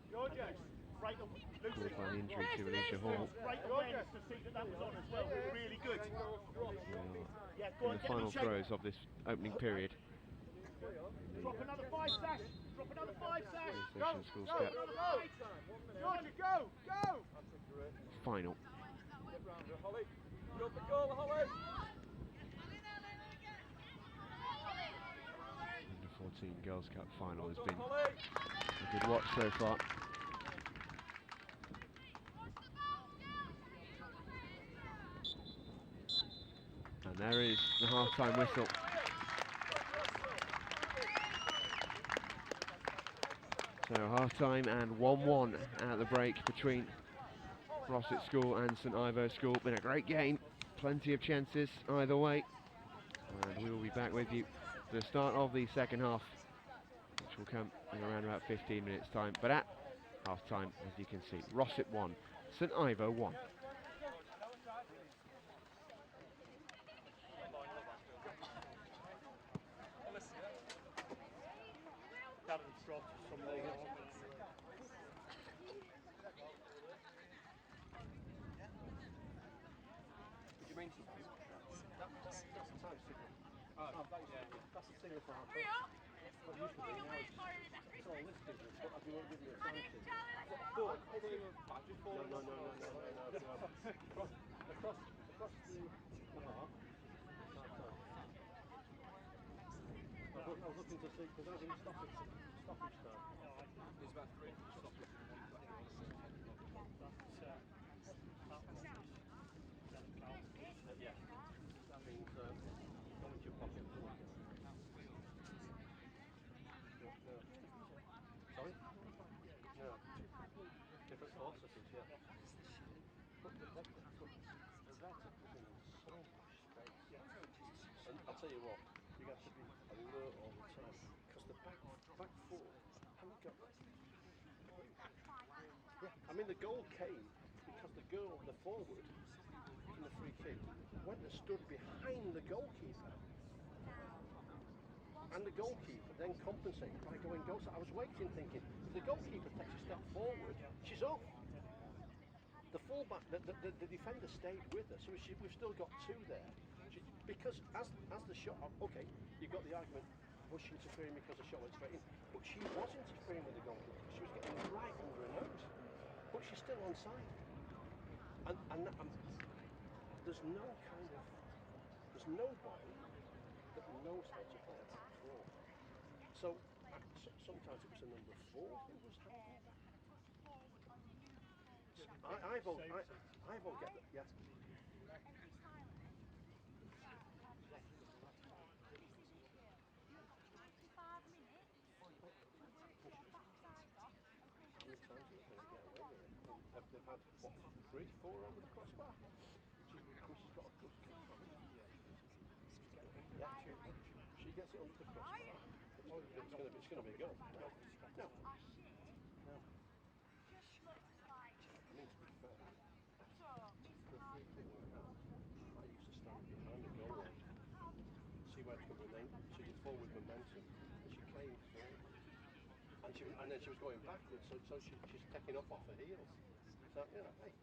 Georgia, great. caused by the injury to Alicia Hall. Great awareness to see that was on as well. Really good. We are in the final throws of this opening period. Drop another 5, Sash. Drop another 5, Sash. PlayStation Schools Cup Georgia, go, go. final. Holly, got the goal, Holly. Under 14 Girls Cup final has been a good watch so far. And there is the half-time whistle. So half-time and 1-1 at the break between Rossett School and St Ivo School. Been a great game, plenty of chances either way. And we will be back with you for the start of the second half, which will come in around about 15 minutes time. But at half-time, as you can see, Rossett 1, St Ivo 1. That's the signal for our what used to be now it's all listed, but I won't give you a time sheet. No. Across the half. I was looking to see, because I was in stoppage time. There's about 3 stoppage. Yeah. That means go into your pocket. Sorry? No. Different processes, yeah. But the vet is in so much space. And I'll tell you what, you have to be alert all the time. Because the back four haven't got... Yeah, I mean the goal came because the girl, the forward, from the free kick, went and stood behind the goalkeeper. And the goalkeeper then compensated by going goal. So I was waiting thinking, if the goalkeeper takes a step forward, she's off. The fullback, the defender stayed with her, so we've still got 2 there. Because as the shot, okay, you've got the argument, was she interfering because the shot went straight in? But she was interfering with the goalkeeper. She was getting right under her nose. But she's still onside. And there's no kind of, there's nobody that knows how to play a back four. So sometimes it was a number 4 who was handling that. I won't get that. Yeah. They've had, what, 3, 4 over the crossbar? She's got a good kick from it. Yeah, she gets it under the crossbar. It's going to be a goal. No. I mean, to be fair, for a free kick like that, I used to stand behind the goal line, see where it's coming, then she did forward momentum, and she came forward. And then she was going backwards, so she's taking up off her heels. So, you know, hey,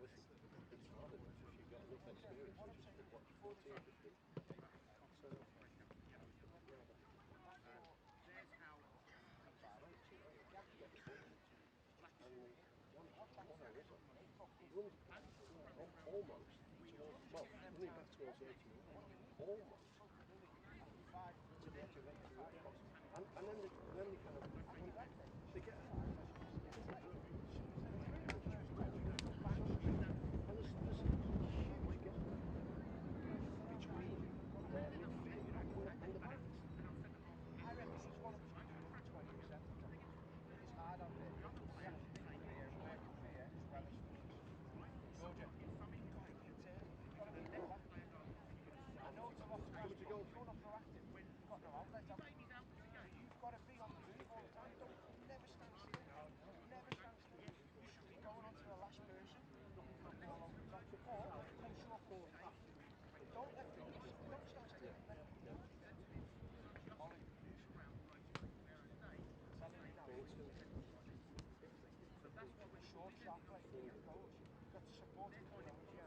listen, it's hard enough if you've got enough experience to just pick what 14, 15. So, and one horizon runs almost towards, well, running back towards 81, almost to the edge of 81. And then they kind of, they get a group. And there's a huge gap between their midfield and the backs. I reckon he's one of us going to do it 20%. It's hard out there. We have to think here, work here, as well as Georgia. You've got to be there. I know it's a lot to ask, but if you're not proactive, you've got no outlet. You've got to be on the move all the time. Never stand still. Never stand still. You should be going on to the last person. Or play short ball. Don't let them, don't stand still. Short, sharp play, goals. You've got to support it going on with you.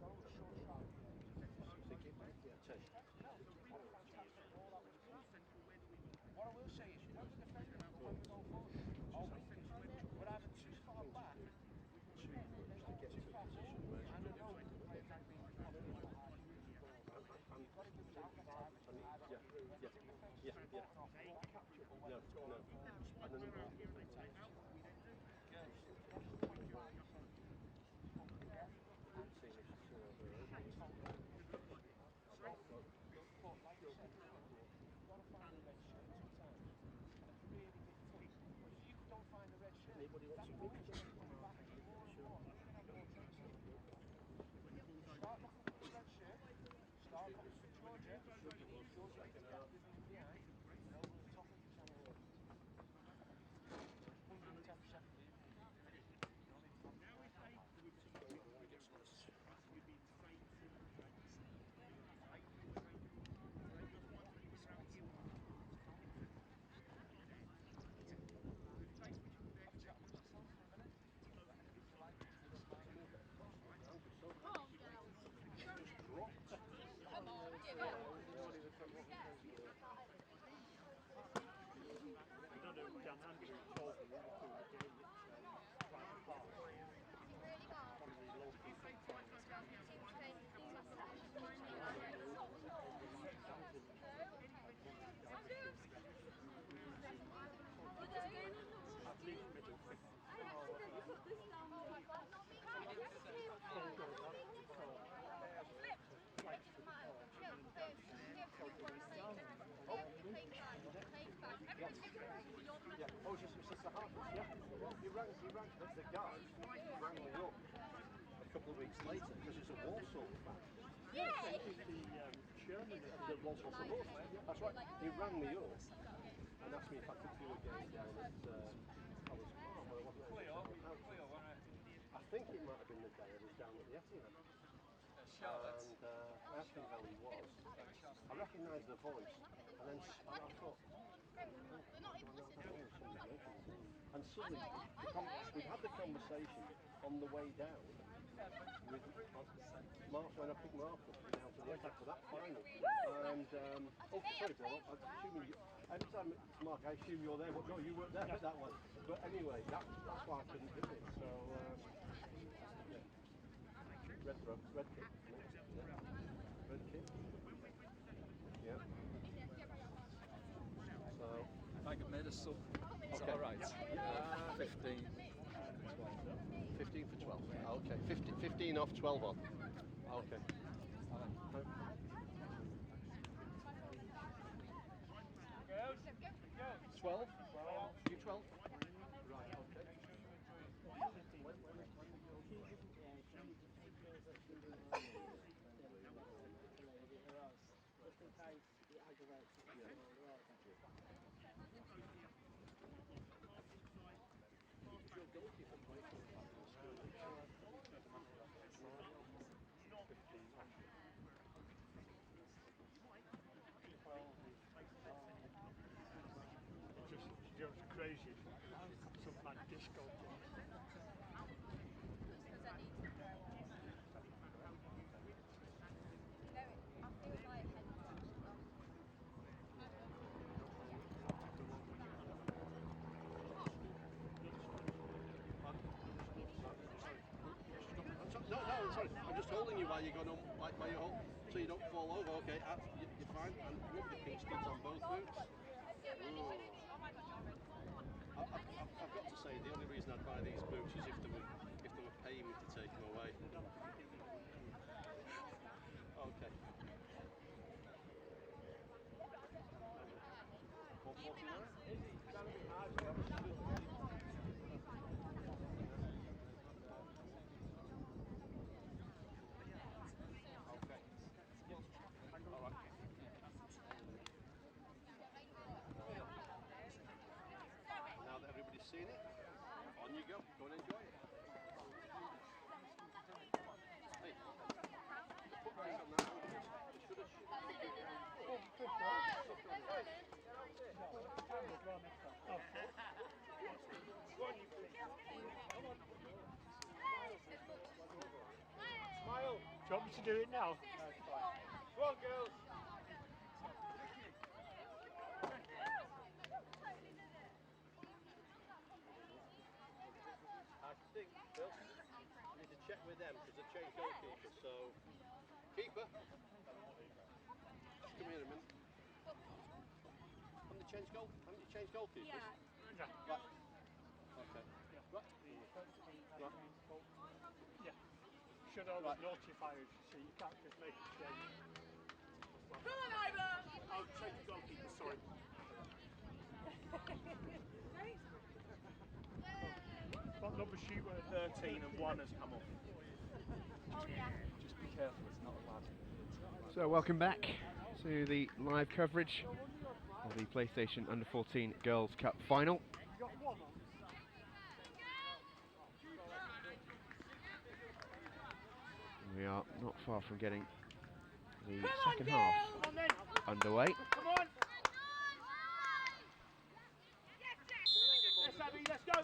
Goals, short, sharp. What I will say is, when the defender and when we go forward, our wingers, we're either too far back, To get to a position where and I know players like me, you've got to give them outlet time. Capture. No. And then the anybody wants to move to Start looking for the red shirt. Start looking for Georgia. Georgia needs to get moving behind. And over the top of the channel. 110%. Oh, it's the half, yeah. He rang the guy rang me up a couple of weeks later because he's a Walsall fan. Yeah, he's the chairman of The Walsall support. That's right. He rang me up and asked me if I could do a game down at College Park, where I wasn't able to help. I think it might have been the day I was down at the Etihad. And I asked him how he was. I recognised the voice, and then I thought, and suddenly we had the conversation on the way down with Mark, when I picked Mark up down to the Etihad for that final. And sorry, Bill, I'm assuming every time it's Mark, I assume you're there, but no, you weren't there at that one. But anyway, that's why I couldn't do it. So yeah. Red kick. Red kick. Yeah. So I made a sub. It's okay. all right. 15. 15 for 12. Okay. 15 off, 12 on. Okay. 12? You 12? Right, okay. Your goalkeeper played for the back in school. just crazy. Some mad disco thing. are you going to like by your hole so you don't fall over? Okay, you're fine. And look at the pink studs on both boots. I've got to say, the only reason I'd buy these boots is if they were paying me to take them away. Okay. 149. Now that everybody's seen it, on you go. Go and enjoy it. Hey, put these on that one. They should have Smile. Do you want me to do it now? Go on, girls. I think, Phil, you need to check with them because they've changed goalkeepers. So, keeper, come here a minute. Haven't you changed goalkeepers? Yeah. Right. Okay. Right. Yeah. Should always notify us, so you can't just make a change. Come on, Ivor! Oh, change the goalkeeper, sorry. What number sheet were 13 and 1 has come off. Oh, yeah. Just be careful, it's not allowed. So welcome back to the live coverage of the PlayStation Under-14 Girls Cup Final. you got one on? We are not far from getting the second half underway. Come on. Yes, Abby, let's go.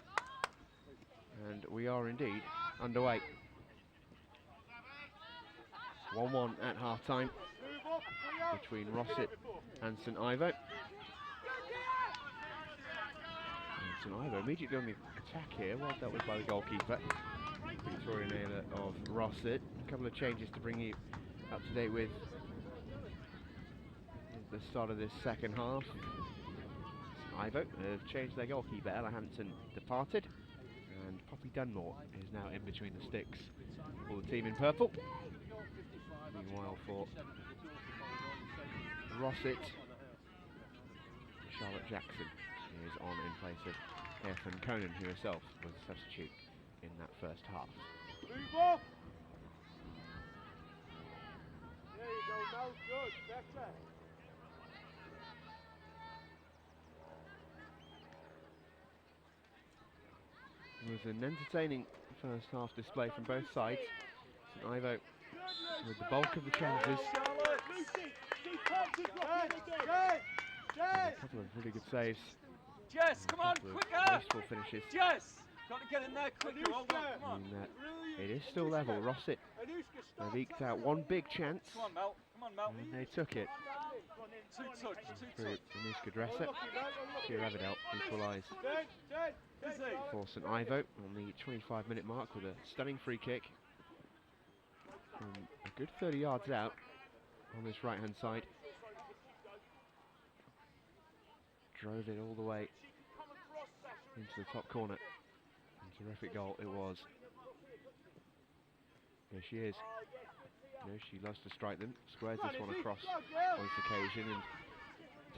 And we are indeed underway. 1-1 at half-time between Rossett and St Ivo. St Ivo immediately on the attack here, well dealt with by the goalkeeper, Victoria Naylor of Rossett. A couple of changes to bring you up to date with the start of this second half. St Ivo have changed their goalkeeper. Ella Hampton departed, and Poppy Dunmore is now in between the sticks for the team in purple. Meanwhile for Rossett, Charlotte Jackson is on in place of Eirfan Conan, who herself was a substitute in that first half. Move up. There you go, Mel. Good, better. It was an entertaining first half display from both sides. St Ivo with the bulk of the chances. A couple of really good saves. Jess, come on, quicker! Wasteful finishes. Jess! Got to get in there quicker, hold on, come on. And, it is still level. Rossett have eked out one big chance. Come on, Mel, come on, Mel. And they took it. Two touch. Through Anushka Dressett. Kia Everdell equalised for St Ivo on the 25-minute mark with a stunning free kick from a good 30 yards out on this right-hand side. Drove it all the way into the top corner. A terrific goal it was. There she is. You know, she loves to strike them. Squares this one across on this occasion, and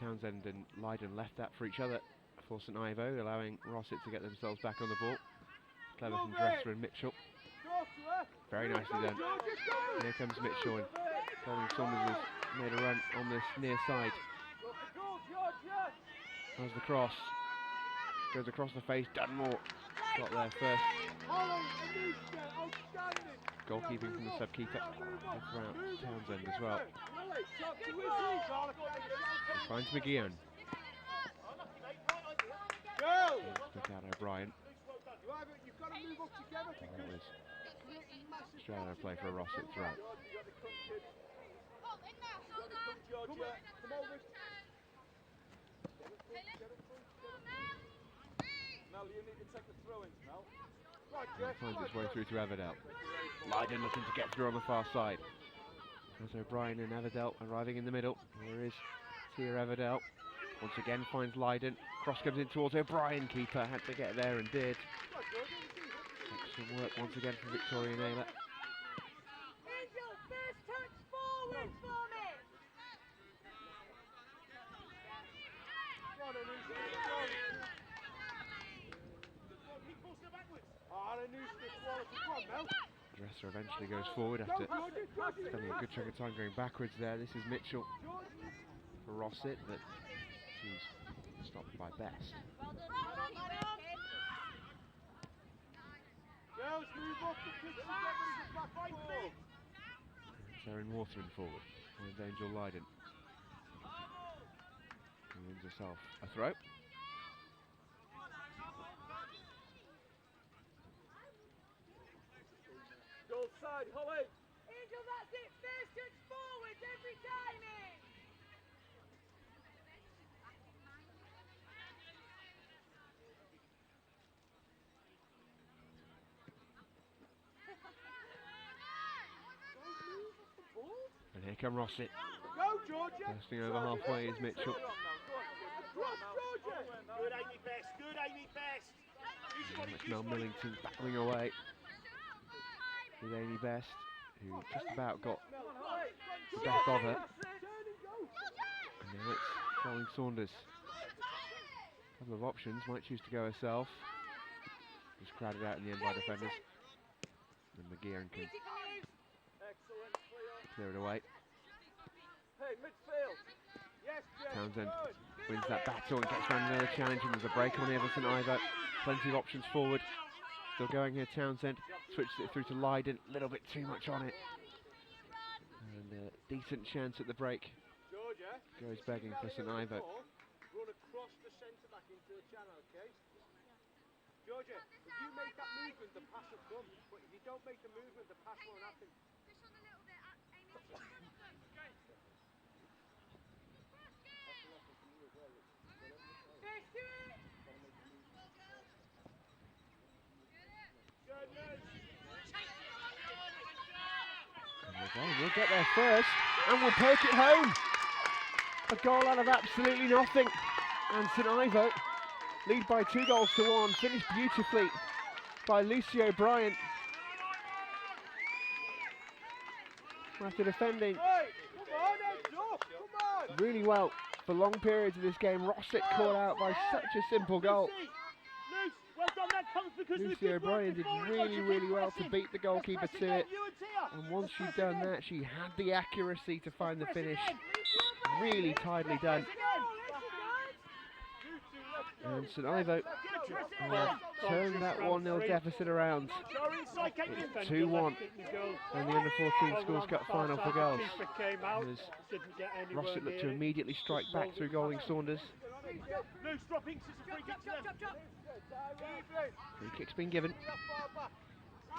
Townsend and Lydon left that for each other for St Ivo, allowing Rossett to get themselves back on the ball. Clever from Dresser and Mitchell. Very nicely done. Here comes Mitchell, and Colin Saunders has made a run on this near side. There's the cross. Goes across the face. Dunmore got there first. Goalkeeping from the sub-keeper. Throughout Townsend as well. He finds McGeehan. Look out O'Brien. That was straight out of play for a Rossett throw. Mel, you need to take the throw-ins, Mel. And finds its way through to Everdell. Leiden looking to get through on the far side. There's O'Brien and Everdell arriving in the middle. Here is Tia Everdell. Once again finds Leiden. Cross comes in towards O'Brien. Keeper had to get there and did. Excellent work once again from Victoria Naylor. Angel, first touch forward for me. Dresser eventually goes forward after spending a good chunk of time going backwards there. This is Mitchell for Rossett, but he's stopped by Best. Erin Waterman forward. Finds Angel Leiden. Who wins herself a throw. Goal side, Holly. Angel, that's it. First touch forwards every time in. And here come Rossett. Go, Georgia. Bursting over halfway is Mitchell. Cross, Georgia. Good, Amy Best. Good, Amy Best. Mel Millington battling away with Amy Best, who just about got the best of her. And now it's Colin Saunders. Couple of options, might choose to go herself. Just crowded out in the end by defenders. And McGeehan can clear it away. Hey, midfield. Yes, Jeff. Townsend wins that battle and gets round another challenge, and there's a break on Everton Ivo. Plenty of options forward. Still going here, Townsend. Switches it through to Leiden. A little bit too much on it. And a decent chance at the break. Goes begging for St Ivo. Run across the centre back into the channel, okay? Georgia, if you make that movement, the pass will come. But if you don't make the movement, the pass won't happen. We'll get there first, and we'll poke it home. A goal out of absolutely nothing. And St Ivo lead by 2-1, finished beautifully by Lucy O'Brien. After defending really well for long periods of this game, Rossett caught out by such a simple goal. Lucy O'Brien did really well to beat the goalkeeper to it, and once she'd done that, she had the accuracy to find the finish. Really tidily done. And St Ivo turned that 1-0 deficit around. It's 2-1 in the Under-14 Schools Cup final for girls. As Rossett looked to immediately strike back through Golding Saunders. Free kick's been given.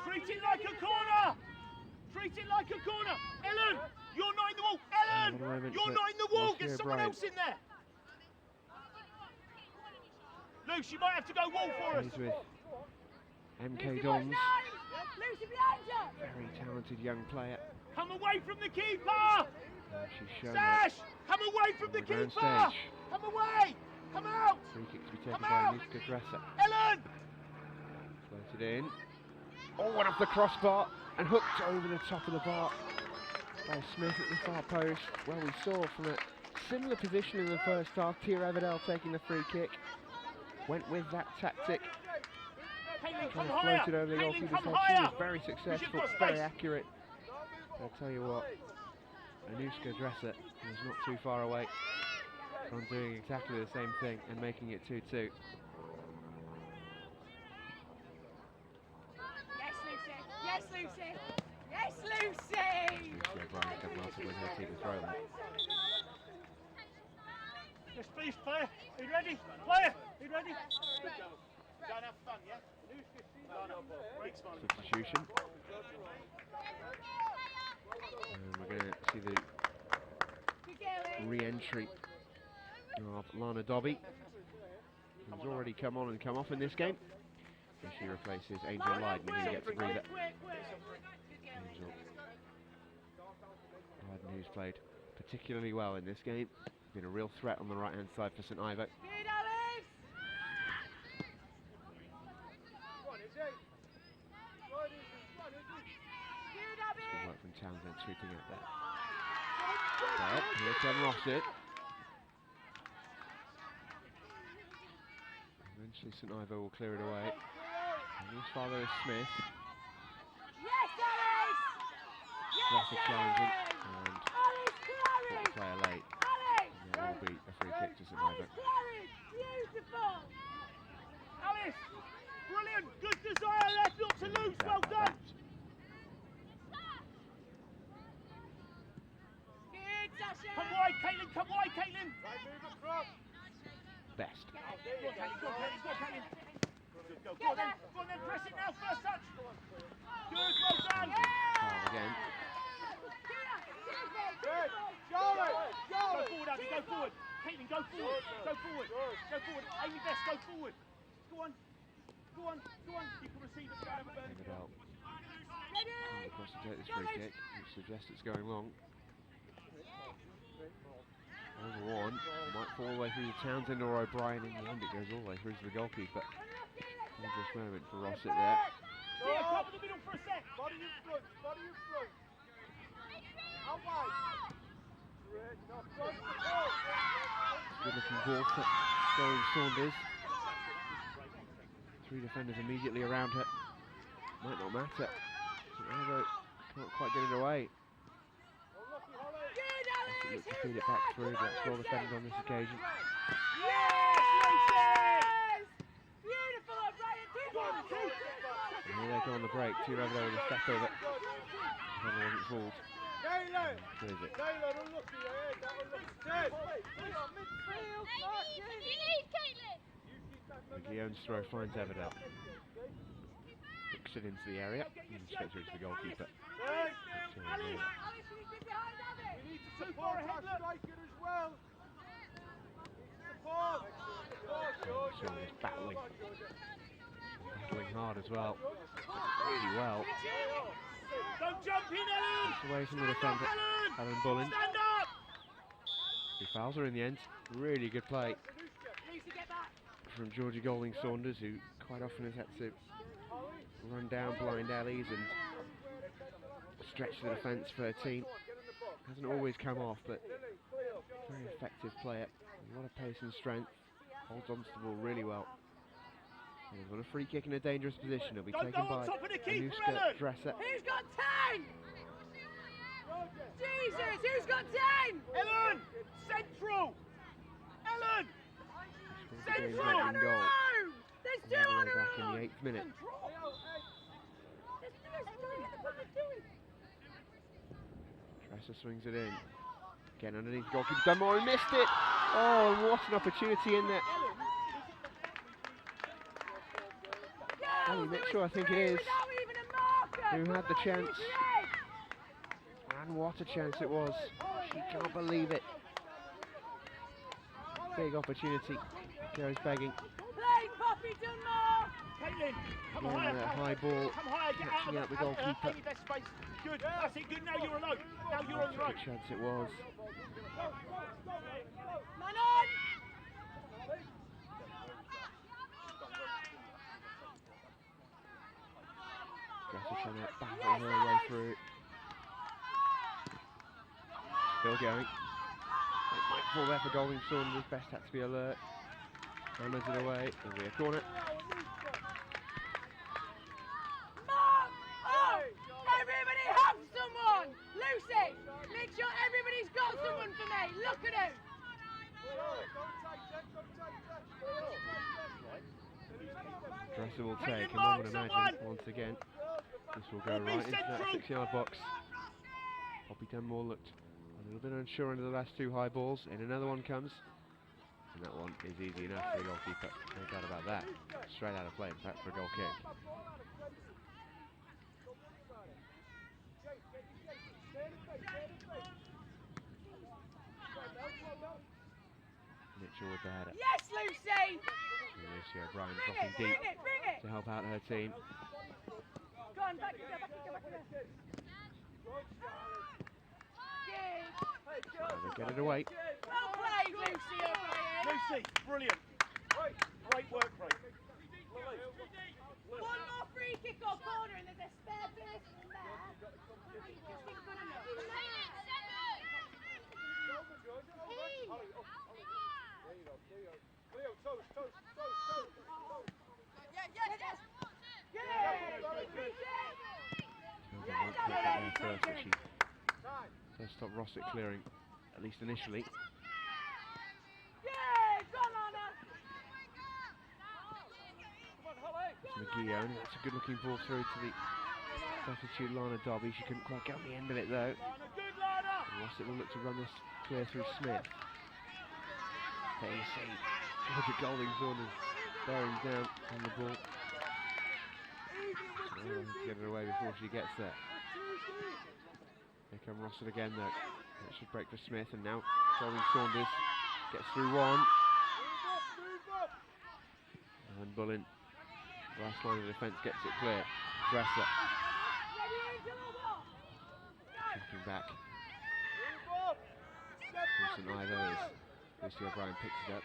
Treat it like a corner! Treat it like a corner! Ellen! You're not in the wall! Ellen! You're not in the wall! Get someone else in there! Luce, you might have to go wall for us! He's with MK Dons. Very talented young player. Come away from the keeper! She's shown Sash! Come away from the keeper! Come away! Come out! Free kick to be taken by Anushka Dresser. Ellen! Floated in. Oh, went off the crossbar and hooked over the top of the bar by Smith at the far post. Well, we saw from a similar position in the first half, Tia Everdell taking the free kick. Went with that tactic. Trying to float it over the goalkeeper's head. She was very successful, very accurate. I'll tell you what, Anushka Dresser was not too far away from doing exactly the same thing and making it 2-2. Yes, Lucy! Yes, Lucy! Yes, Lucy! Lucy O'Brien's come well to win her team as well. Yes, please, player. Are you ready? Player, are you ready? Don't have fun, yeah? Substitution. And we're going to see the re-entry of Lana Dobby, who's already come on and come off in this game. And she replaces Angel Leiden, who gets a breather. who's played particularly well in this game. Been a real threat on the right-hand side for St Ivo. Good work from Townsend sweeping out there. But here come Rossett. Eventually St Ivo will clear it away. And his father is Smith. Yes, Alice! Rossett challenging and caught the player late. And there will be a free kick to St Ivo. Beautiful! Alice! Brilliant! Good desire left, not to lose. Well done! Come wide, Caitlin! Come wide, Caitlin! Best. Go on, Caitlin! Go on then, press it now, first touch! Good, well done! Foul again. Go forward, Abby, go forward! Caitlin, go forward! Go forward! Go forward! Amy Best, go forward! Go on! You can receive it, go over Burn. David out. Across to take this free kick, which suggests it's going long. Over one, might fall all the way through to Townsend or O'Brien. In the end, it goes all the way through to the goalkeeper. Dangerous moment for Rossett there. Yeah, cover the middle for a sec. Body in front. Out wide. Great, no, front. Good looking ball for Goring Saunders. Three defenders immediately around her. Might not matter. St. can't quite get it away. Look to feed it back through, but it's well defended on this occasion. Yes! Beautiful, O'Brien! And here they go on the break. Two over there with a step over. The other wasn't fooled. Where is it? Guillaume's throw finds Everdell. Hooks it into the area and straight through to the goalkeeper. Support our striker as well. Saunders battling hard as well. Really well. Don't jump in, Ellen! It's away from the defender, Alan Bullen. Stand up! He fouls her in the end. Really good play from Georgie Golding Saunders, who quite often has had to run down blind alleys and stretch the defence for her team. Hasn't always come off, but very effective player. A lot of pace and strength. Holds on to the ball really well. He's got a free kick in a dangerous position. It'll be taken by Anuska Dresser. Who's got 10? Jesus, who's got 10? Ellen! Central! Ellen! Central! On her own! There's two on her Back in own! the 8th minute. Dresser swings it in. Again underneath the goalkeeper. Dunmore, he missed it! Oh, what an opportunity in there. Ellie Mitchell, I think it is, who had the chance. And what a chance it was. She can't believe it. Big opportunity. Goes begging. Play, Poppy Dunmore! Caitlin, come Getting higher, that high ball, come higher, get catching out the goalkeeper. Amy Best space. Good, that's it, good, now you're alone. Now you're on your own. What a chance it was. Man on! Dresser trying to battle her way through. Still going. It might fall there for Golding Saunders. Best had to be alert. Hammers it away. There'll be a corner. Mark! Oh! Everybody have someone! Lucy, make sure everybody's got someone for me. Look at him. Dresser will take, and one would imagine, once again, this will go right into that 6-yard box. Poppy Dunmore looked a little bit unsure under the last two high balls, and another one comes. And that one is easy enough for the goalkeeper. No doubt about that. Straight out of play, in fact, for a goal kick. Mitchell with the header. Yes, Lucy! Lucy O'Brien dropping deep Bring it! to help out her team. Go on, back it go. They get it away. Well played, Lucy O'Brien. Lucy, brilliant. Great work, Craig. One more free kick or corner and there's a spare person in there. Do you think good enough? First, but she does stop Rossett clearing, at least initially. McGee, that's a good looking ball through to the substitute Lana Dobby. She couldn't quite get on the end of it though. And Rossett will look to run this clear through Smith. There you see Georgia Golding's orders bearing down on the ball. To get it away before she gets there. Here come Rossett again though. That should break for Smith, and now Golding Saunders gets through one. And Bullen, last line of defence, gets it clear. Dresser. Shifting back. St Ivo as Lucy O'Brien picks it up.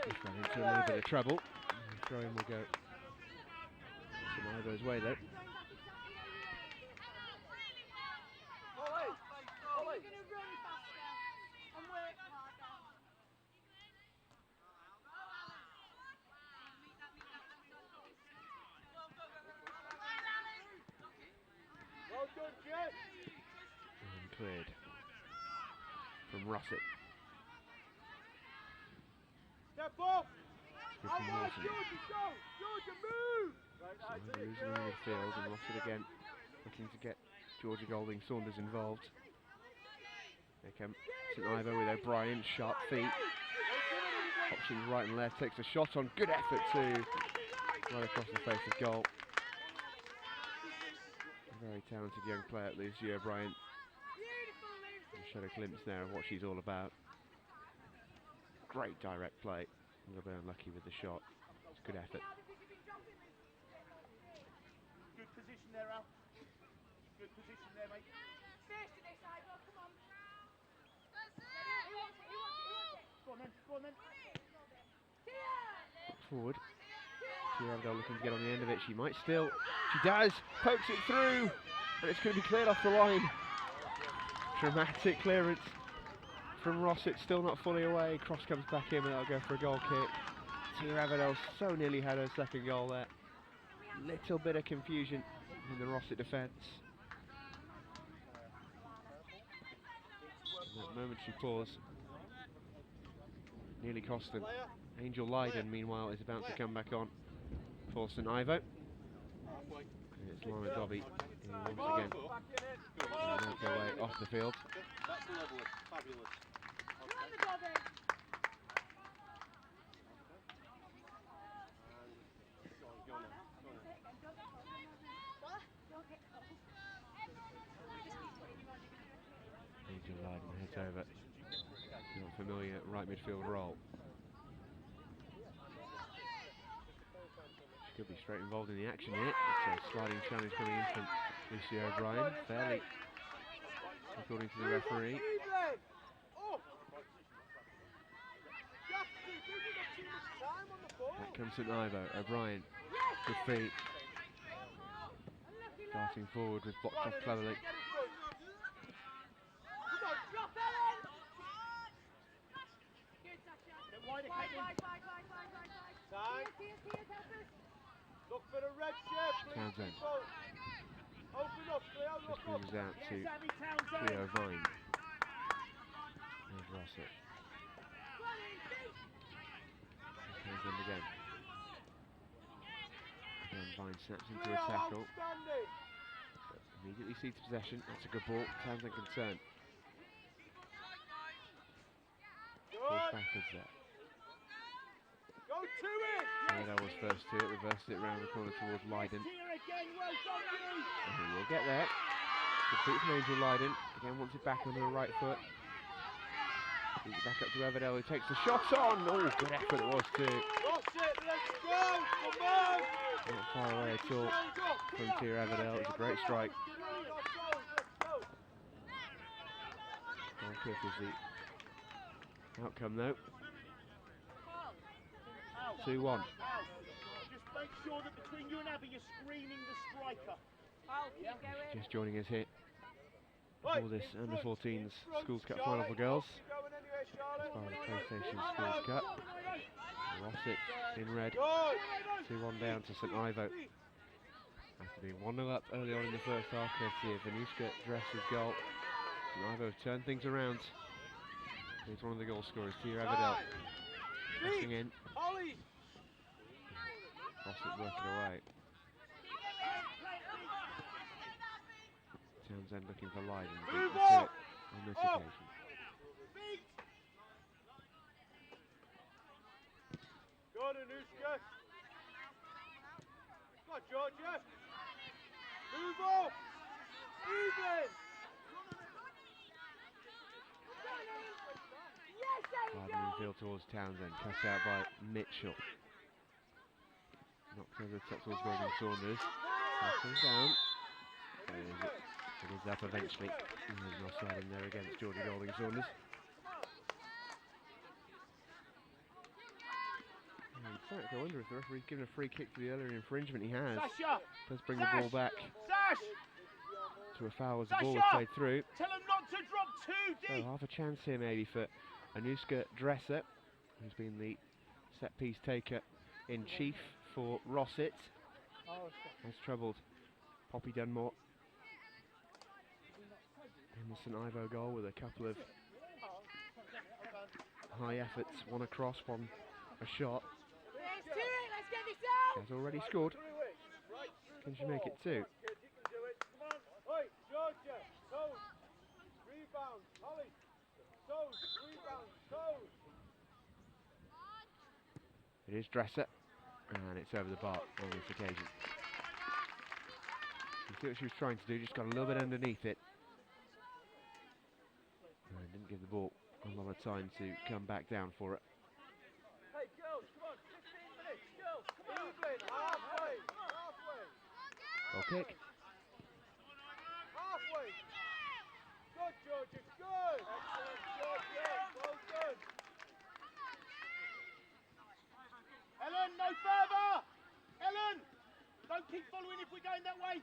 He's got into a little bit of trouble. Throw in will go St Ivo's way though. And cleared from Rossett. Step up! Georgia, move! So losing in the midfield, and Rossett again looking to get Georgia Golding Saunders involved. Here come St Ivo with O'Brien, sharp feet. Options right and left, takes a shot on, good effort too. Right across the face of goal. A very talented young player, Lucy O'Brien. Showed a glimpse there of what she's all about. Great direct play. A little bit unlucky with the shot. It's good effort. Good position there, Al. Good position there, mate. Go on then, go on then. Forward. Tiavdal looking to get on the end of it. She might still. She does. Pokes it through. And it's going to be cleared off the line. Dramatic clearance from Rossett, still not fully away. Cross comes back in, and that'll go for a goal kick. Tiavdal so nearly had her second goal there. Little bit of confusion in the Rossett defence. That momentary pause nearly cost them. Angel Lydon, meanwhile, is about to come back on for St Ivo. And it's Lana Dobby once again. And make her way off the field. That's lovely, fabulous. Angel Lydon heads over. Not familiar right midfield role. She could be straight involved in the action here. It's a sliding challenge coming in from Lucy O'Brien. Fairly, according to the referee. Back comes St Ivo. O'Brien, good feet. Darting forward with blocked off cleverly. Look for the red shirt, please. Townsend. Open up, Cleo, This look up. moves out to Cleo Vine. There's Rossett. Townsend again. Again, Vine snaps into a tackle. But immediately cedes possession. That's a good ball. Townsend can turn. Falls backwards there. Go to it! That was first to it, reversed it round the corner towards Lydon. And he will get there. Good feet from Angel Lydon. Again wants it back onto the right foot. Back up to Everdell, who takes the shot on. Oh, good effort it was too. Rossett, let's go! Come on! Not far away at all from Tier Everdell. It's a great strike. Goal kick is the outcome though. 2-1. Just make sure that between you and Abby you're screening the striker. Just joining us here for this under-14s Schools Cup final for girls. As part of the PlayStation Schools Cup. Rossett in red. 2-1 down to St Ivo. After being 1-0 up early on in the first half, courtesy of Anuska Dress's goal. St Ivo have turned things around. Here's one of the goal scorers, Tia Everdell. Pressing in. Rossett working away. Townsend looking for Leiden. Move That's on! it on this occasion. Go on, Anuska. Come on, Georgia. Move up. Even. Leiden in field towards Townsend. Cut out by Mitchell. Knocked over the top towards Golden Saunders. Passes down. It is up eventually. There's no slide in there against Georgia Golding Saunders. In fact, I wonder if the referee's given a free kick for the earlier infringement. He has. Does bring the ball back to a foul as the ball was played through. Tell him not to drop too deep. So half a chance here maybe for Anuska Dresser, who's been the set piece taker in chief for Rossett. Has troubled Poppy Dunmore in the St Ivo goal with a couple of high efforts, one across, one a shot. Let's do it, let's get this out! Has already scored. Can she make it too? Oi, Georgia, toes, rebound, Holly, toes, rebound, toes. It is Dresser, and it's over the bar on this occasion. You see what she was trying to do, just got a little bit underneath it. And didn't give the ball a lot of time to come back down for it. Hey, girls, come on, 15 minutes, girls, come on. Evelyn, halfway, halfway. Goal kick. Halfway. Good, Georgia, good. Excellent, Georgia, well done. Ellen, no further! Ellen! Don't keep following if we're going that way.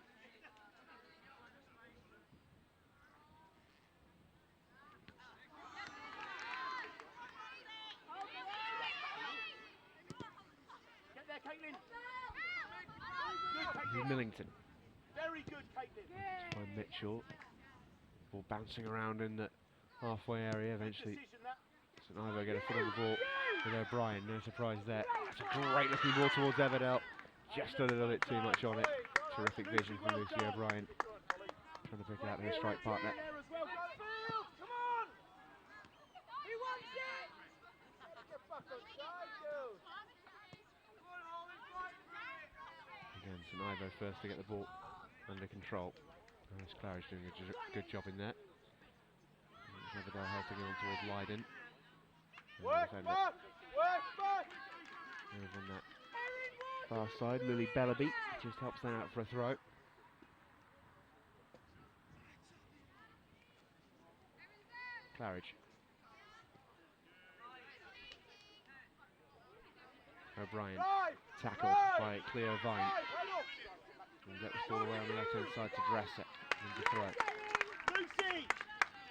Get there, Caitlin. Good, Caitlin. Millington. Very good, Caitlin. By Mitchell. Ball bouncing around in the halfway area. Eventually, St Ivo get a foot on the ball with O'Brien. No surprise there. That's a great looking ball towards Everdell. Just a little bit too much on it. Terrific vision from Lucy O'Brien. Trying to pick out her strike partner. Come on. Who wants it? Get back on side, girls. Again, St Ivo first to get the ball under control. Alice Claridge doing a good job in there. Everdell helping on towards Leiden. Work back! Work back! Over on that far side, Lily Bellaby just helps that out for a throw. Claridge. O'Brien tackled by Cleo Vine. And get the ball away on the left hand side to Dresser. And to throw. Lucy!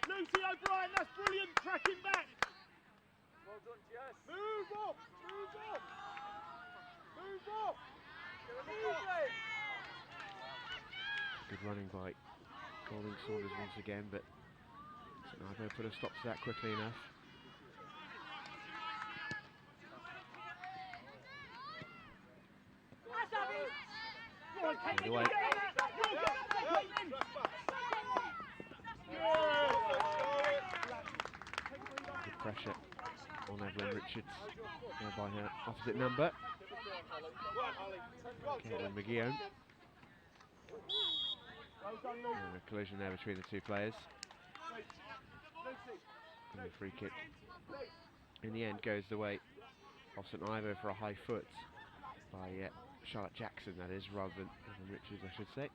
Lucy O'Brien, that's brilliant, tracking back. Well done, Jess. Move up! Move up! Move up! Good running by Golden Saunders once again, but St Ivo put a stop to that quickly enough. Played away. Good pressure on Evelyn Richards there by her opposite number. Caitlin McGeown. And a collision there between the two players. And the free kick in the end goes the way of St Ivo for a high foot by Charlotte Jackson, that is, rather than Richards, I should say.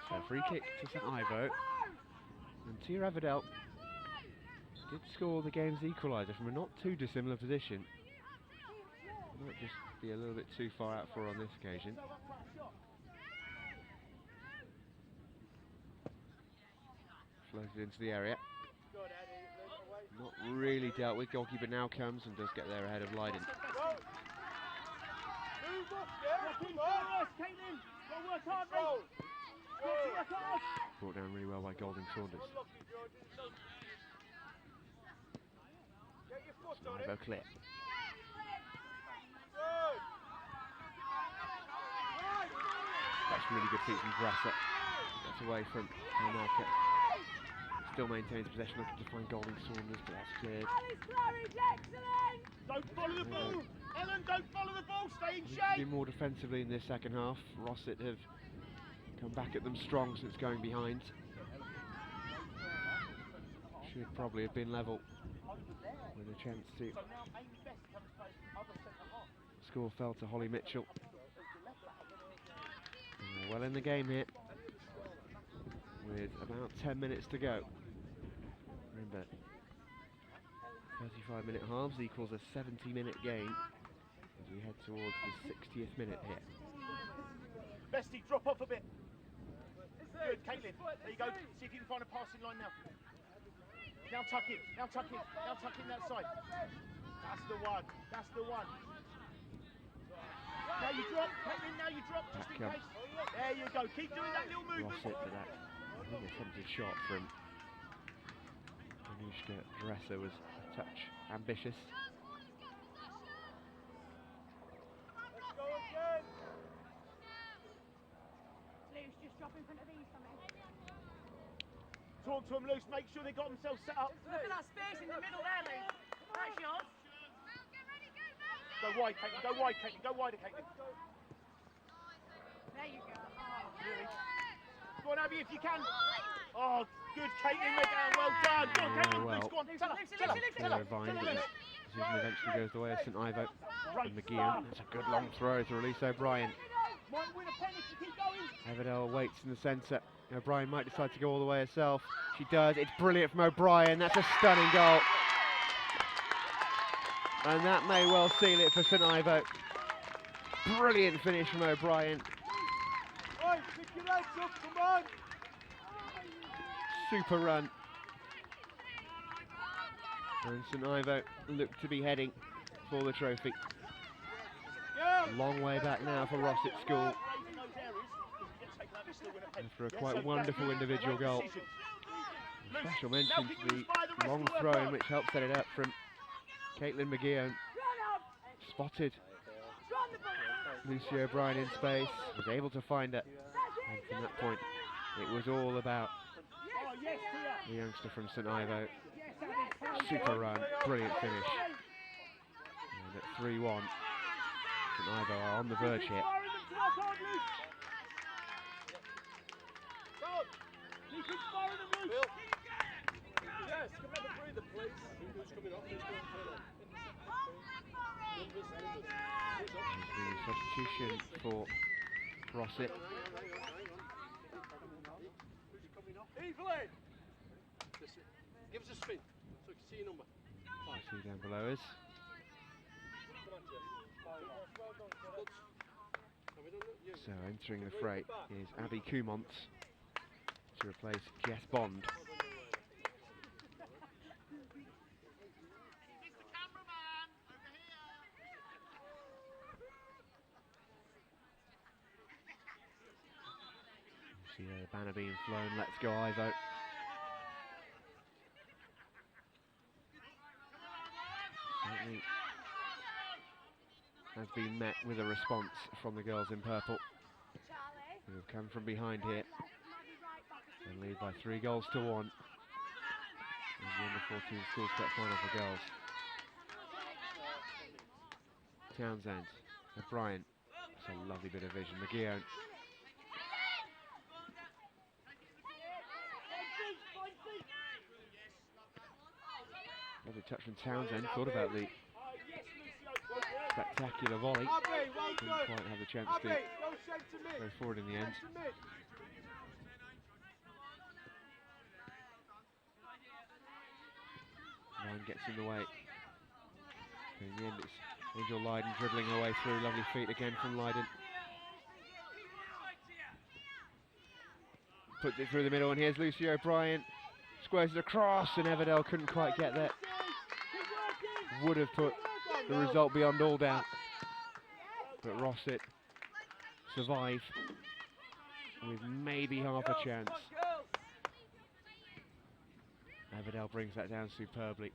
So free kick to St Ivo, and Tia Averdale did score the game's equaliser from a not too dissimilar position. Might just be a little bit too far out for her on this occasion. Floated into the area. Not really dealt with. Goalkeeper now comes and does get there ahead of Leiden. Brought down really well by Golding Saunders. Ivo clear. That's really good feet from Rossett. That's away from Market. Still maintains possession, looking to find Golding Saunders, but that's cleared. Don't follow the ball! Ellen, don't follow the ball, stay in Need shape! to do more defensively in this second half. Rossett have come back at them strong since going behind. Should probably have been level with a chance to score fell to Holly Mitchell. And they're well in the game here with about 10 minutes to go. Remember, 35-minute halves equals a 70-minute game as we head towards the 60th minute here. Bestie, drop off a bit. Good, Caitlin. There you go. See if you can find a passing line now. Now tuck in. Now tuck in. Now tuck in that side. That's the one. That's the one. Now you drop. Caitlin, now you drop just in case. There you go. Keep doing that little movement. Rossett for that. I think attempted shot from Anushka Dresser was a touch ambitious. Let's go again. Luce, just drop in front of these for me. Talk to them, Luce. Make sure they got themselves set up. Look at that space in the middle there, Luce. That's yours. Go wide, Caitlin. Go wide, Caitlin. Go wider, Caitlin. There you go. Really? Go on, Abby, if you can. Oh, good, Caitlin. Make it out. Well done. Go on, Caitlin. Well. Luce, go on. Tell her. Tell her. Tell her. Vine, Tell but her. the decision eventually goes the way of St Ivo and Great McGeehan. It's a good long throw to release O'Brien. Might win a pen if you keep going. Averdale waits in the centre. O'Brien might decide to go all the way herself. She does. It's brilliant from O'Brien. That's a stunning goal. And that may well seal it for St Ivo. Brilliant finish from O'Brien. Right, pick your legs up, come on. Super run. And St Ivo look to be heading for the trophy. Long way back now for Rossett School. After a quite wonderful individual goal. Special mention to the long throw in which helped set it up from Caitlin McGeehan. Spotted Lucy O'Brien in space, was able to find it, and from that point it was all about the youngster from St Ivo. Super run, brilliant finish. And at 3-1, St Ivo are on the verge here. Yes, come have a breather, please. Who's coming off? Who's going to turn off? The substitution for Rossett. Evelyn! Give us a spin so we can see your number. See down below us. So entering the fray is Abby Kumont to replace Jess Bond. See the banner being flown, let's go Ivo. Certainly has been met with a response from the girls in purple, who have come from behind here and lead by 3-1 in the Under-14 Schools Cup final for girls. Townsend, O'Brien, that's a lovely bit of vision. McGeehan. Lovely touch from Townsend. Thought about the spectacular volley. Didn't quite have the chance to go forward in the end. Ryan gets in the way. In the end, it's Angel Lydon dribbling her way through. Lovely feet again from Lydon. Puts it through the middle, and here's Lucy O'Brien. Squares it across, and Everdell couldn't quite get there. Would have put the result beyond all doubt. But Rossett survive with maybe half a chance. Everdell brings that down superbly.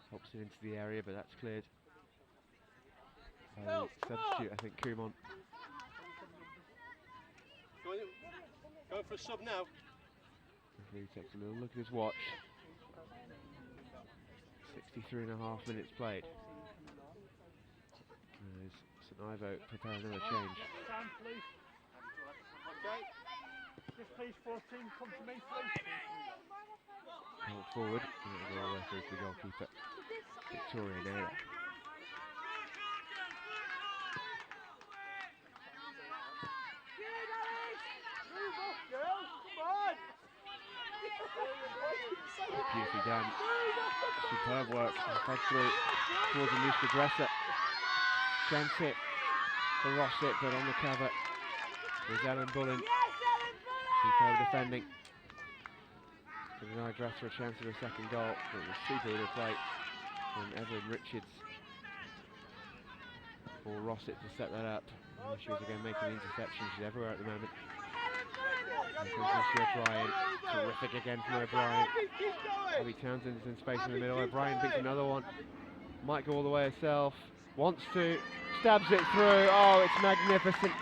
Hops it into the area, but that's cleared. Substitute, I think, Kumon. Going for a sub now. He takes a little look at his watch. 63.5 minutes played. As St Ivo prepare another change. Okay. Just please 14, come to me, please. Held forward, and it'll go all the way through to the goalkeeper, Victoria Naylor. Beautifully done. Superb work. Fed through towards Anushka Dresser. Chance hit for Rossett, but on the cover is Ellen Bullen. Superb defending. To deny Dresser a chance of a second goal. It was super to play from Evelyn Richards for Rossett to set that up. And she was again making the interception. She's everywhere at the moment. O'Brien, terrific again from O'Brien. Abby Townsend's in space in the middle. O'Brien beats another one. Might go all the way herself. Wants to. Stabs it through. Oh, it's magnificent.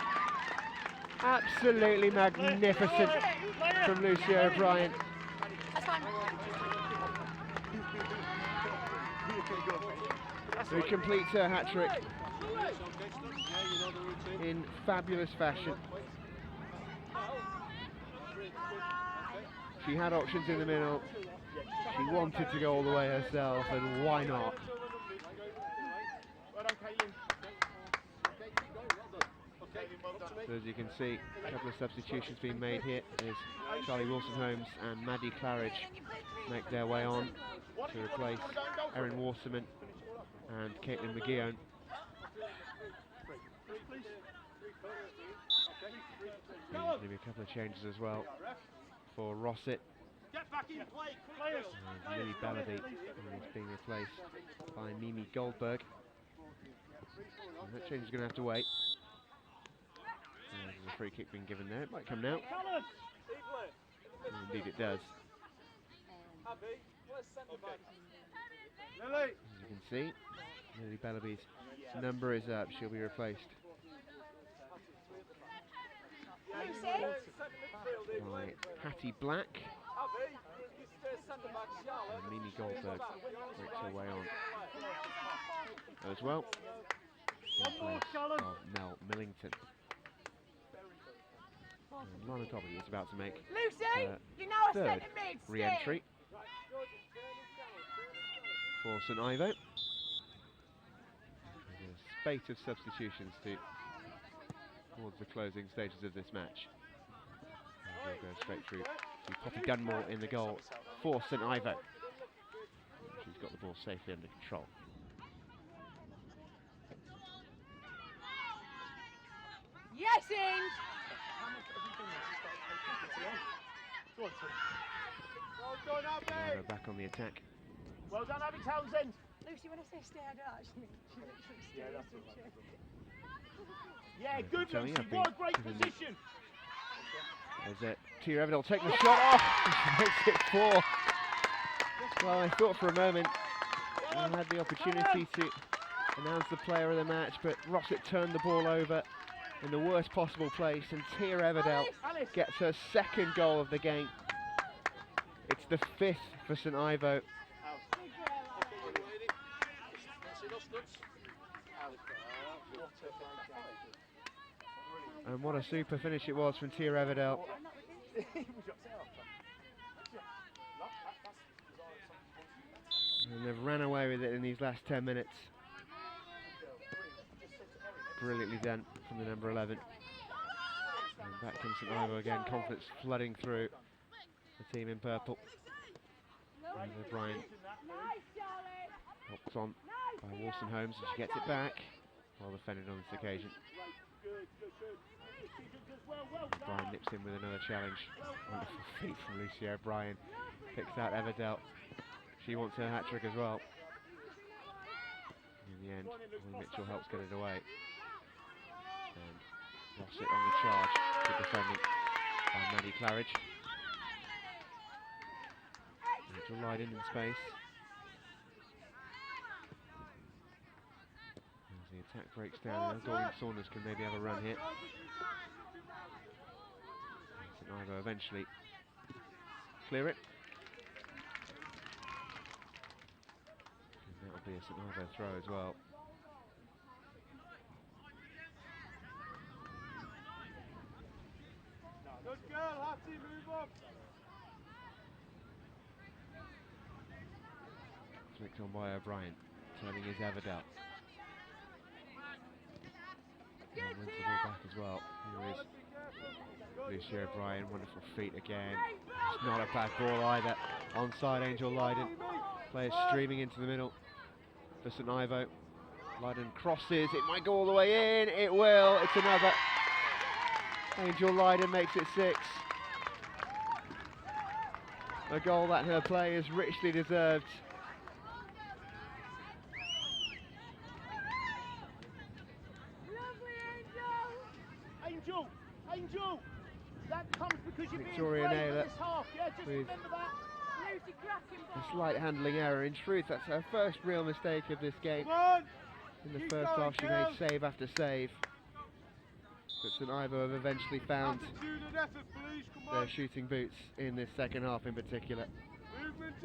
Absolutely magnificent from Lucy O'Brien. Who completes her hat-trick in fabulous fashion. She had options in the middle. She wanted to go all the way herself, and why not? So as you can see, a couple of substitutions being made here as Charlie Wilson-Holmes and Maddie Claridge make their way on to replace Erin Waterman and Caitlin McGeown. There's going to be a couple of changes as well for Rossett. And Lily Bellaby is being replaced by Mimi Goldberg. And that change is going to have to wait. There's a free kick being given there. It might come now. And indeed it does. As you can see, Lily Bellaby's number is up. She'll be replaced by Hattie Black. And Mimi Goldberg makes her way on as well, in place of Mel Millington. And Lana Cobby is about to make her third re-entry for St Ivo. There's a spate of substitutions towards the closing stages of this match. And we'll go straight through to Poppy Dunmore in the goal for St Ivo. She's got the ball safely under control. Yes, Inge! Well done, Abby! Back on the attack. Well done, Abby Townsend! Lucy, when I say stay, I don't actually mean she literally stays, doesn't she? Yeah, good, Lucy. What a great position! As Tia Everdell take the shot off, and she makes it 4. Well, I thought for a moment I had the opportunity to announce the player of the match, but Rossett turned the ball over in the worst possible place, and Tia Everdell gets her second goal of the game. It's the 5th for St Ivo. And what a super finish it was from Tia Everdell. ran away with it in these last 10 minutes. Brilliantly done from the number 11. And back comes St Ivo again, confidence flooding through the team in purple. And O'Brien helped on by Wilson Holmes as she gets it back. Well defended on this occasion. O'Brien nips in with another challenge. Wonderful feat from Lucy O'Brien. Picks out Everdell. She wants her hat-trick as well. In the end, Ollie Mitchell helps get it away. And Rossett on the charge. Good defending by Maddie Claridge. Angel Lydon in space. As the attack breaks down, Dorian Saunders can maybe have a run here. St Ivo eventually clear it. And that'll be a St Ivo throw as well. Good girl, Hattie, move up. Flicked on by O'Brien, turning his Everdell. And wins the ball back as well. Here is Lucy O'Brien, wonderful feet again. It's not a bad ball either. Onside Angel Lydon. Players streaming into the middle for St Ivo. Lydon crosses, it might go all the way in, it will, it's another. Angel Lydon makes it 6. A goal that her play is richly deserved. Angel, that comes because you're Victoria being brave Naylor this half. Yeah, just with remember that. a slight handling error. In truth, that's her first real mistake of this game. In the first half, she made save after save. But St Ivo have eventually found their shooting boots in this second half in particular.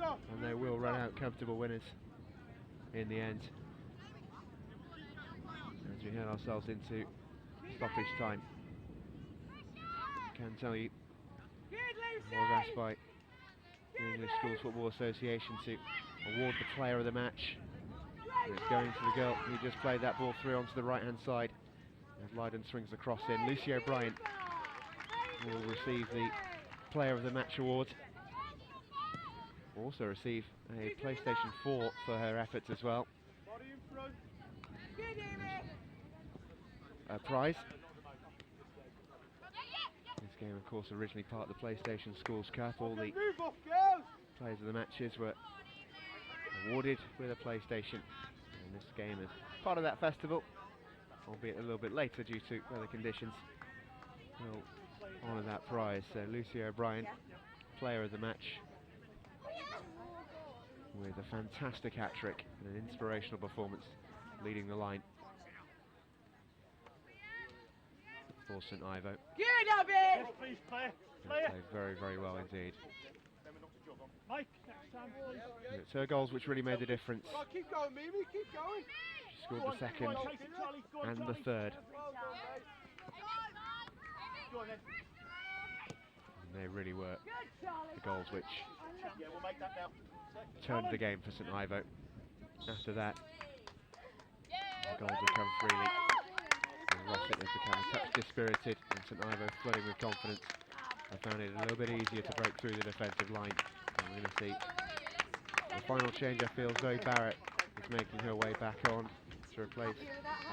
And they will run out comfortable winners in the end. As we head ourselves into stoppage time. I can tell you, I was asked by the English Schools Football Association to award the player of the match. And it's going to the girl who just played that ball through onto the right hand side. As Lydon swings the cross in, Lucy O'Brien will receive the player of the match award. Will also receive a PlayStation 4 for her efforts as well. A prize. This game, of course, originally part of the PlayStation Schools Cup. All the players of the matches were awarded with a PlayStation. And this game is part of that festival, albeit a little bit later due to weather conditions. We'll honour that prize. So Lucy O'Brien, player of the match, with a fantastic hat-trick and an inspirational performance, leading the line for St Ivo. Good, Abby! Yes, please, player. Played very, very well indeed. Mike, next time, please. And it's her goals which really made the difference. Oh, keep going, Mimi, keep going. She scored the second and the third. And they really were the goals which Yeah, we'll make that now. turned the game for St Ivo. After that, the goals have come freely. And Rossett has become a touch dispirited, and St Ivo flooding with confidence. I found it a little bit easier to break through the defensive line. And we're going to see the final change. I feel Zoe Barrett is making her way back on to replace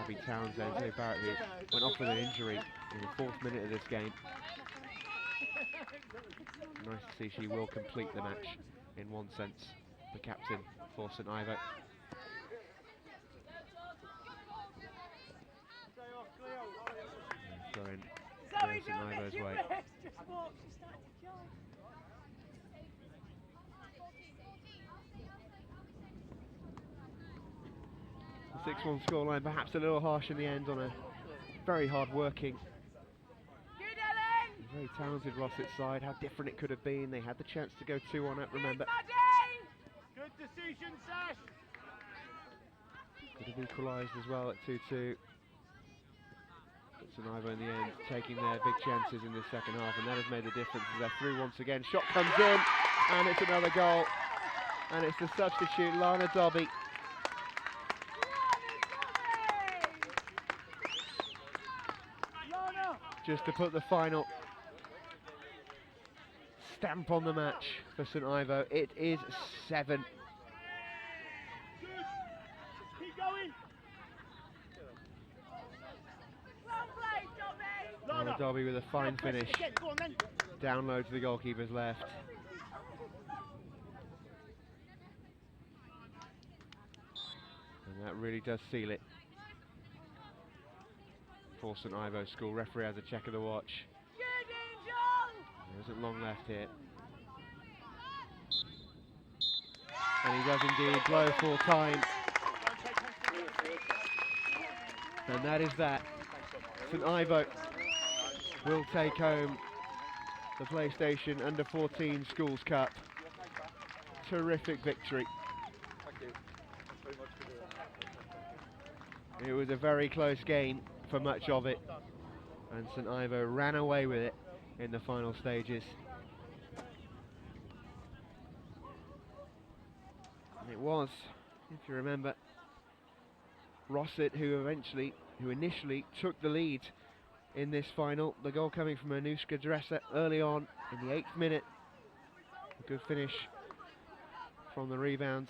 Abby Townsend. Zoe Barrett, who went off with an injury in the 4th minute of this game. Nice to see she will complete the match in one sense, the captain for St Ivo. Throwing St Ivo's way. The 6-1 scoreline, perhaps a little harsh in the end on a very hard-working, very talented Rossett side. How different it could have been. They had the chance to go 2-1 up, remember. Good decision, Sash. Could have equalised as well at 2-2. But St Ivo in the end taking their big chances in the second half, and that has made the difference as they're through once again. Shot comes in, and it's another goal And it's the substitute, Lana Dobby. Just to put the final stamp on the match for St Ivo. It is 7. Keep going. Lana Dobby with a fine finish. Again, go on then. Down low to the goalkeeper's left. And that really does seal it for St Ivo School. Referee has a check of the watch. There isn't long left here. And he does indeed blow for time. And that is that. St Ivo will take home the PlayStation Under-14 Schools Cup. Terrific victory. It was a very close game for much of it, and St Ivo ran away with it in the final stages. And it was, if you remember, Rossett who initially took the lead in this final. The goal coming from Anushka Dresser early on in the 8th minute. A good finish from the rebounds.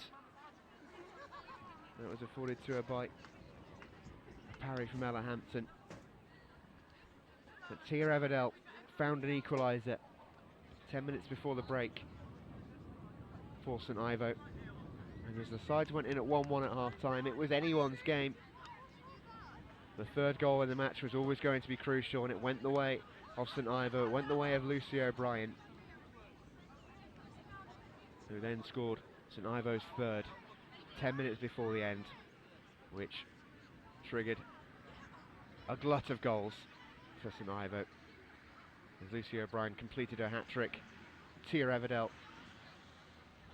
That was afforded to her by a parry from Ella Hampton. But Tia Everdell found an equaliser 10 minutes before the break for St Ivo. And as the sides went in at 1-1 at half time, it was anyone's game. The third goal in the match was always going to be crucial, and it went the way of St Ivo. It went the way of Lucy O'Brien, who then scored St Ivo's third 10 minutes before the end, which triggered a glut of goals for St Ivo. As Lucy O'Brien completed her hat-trick, Tia Everdell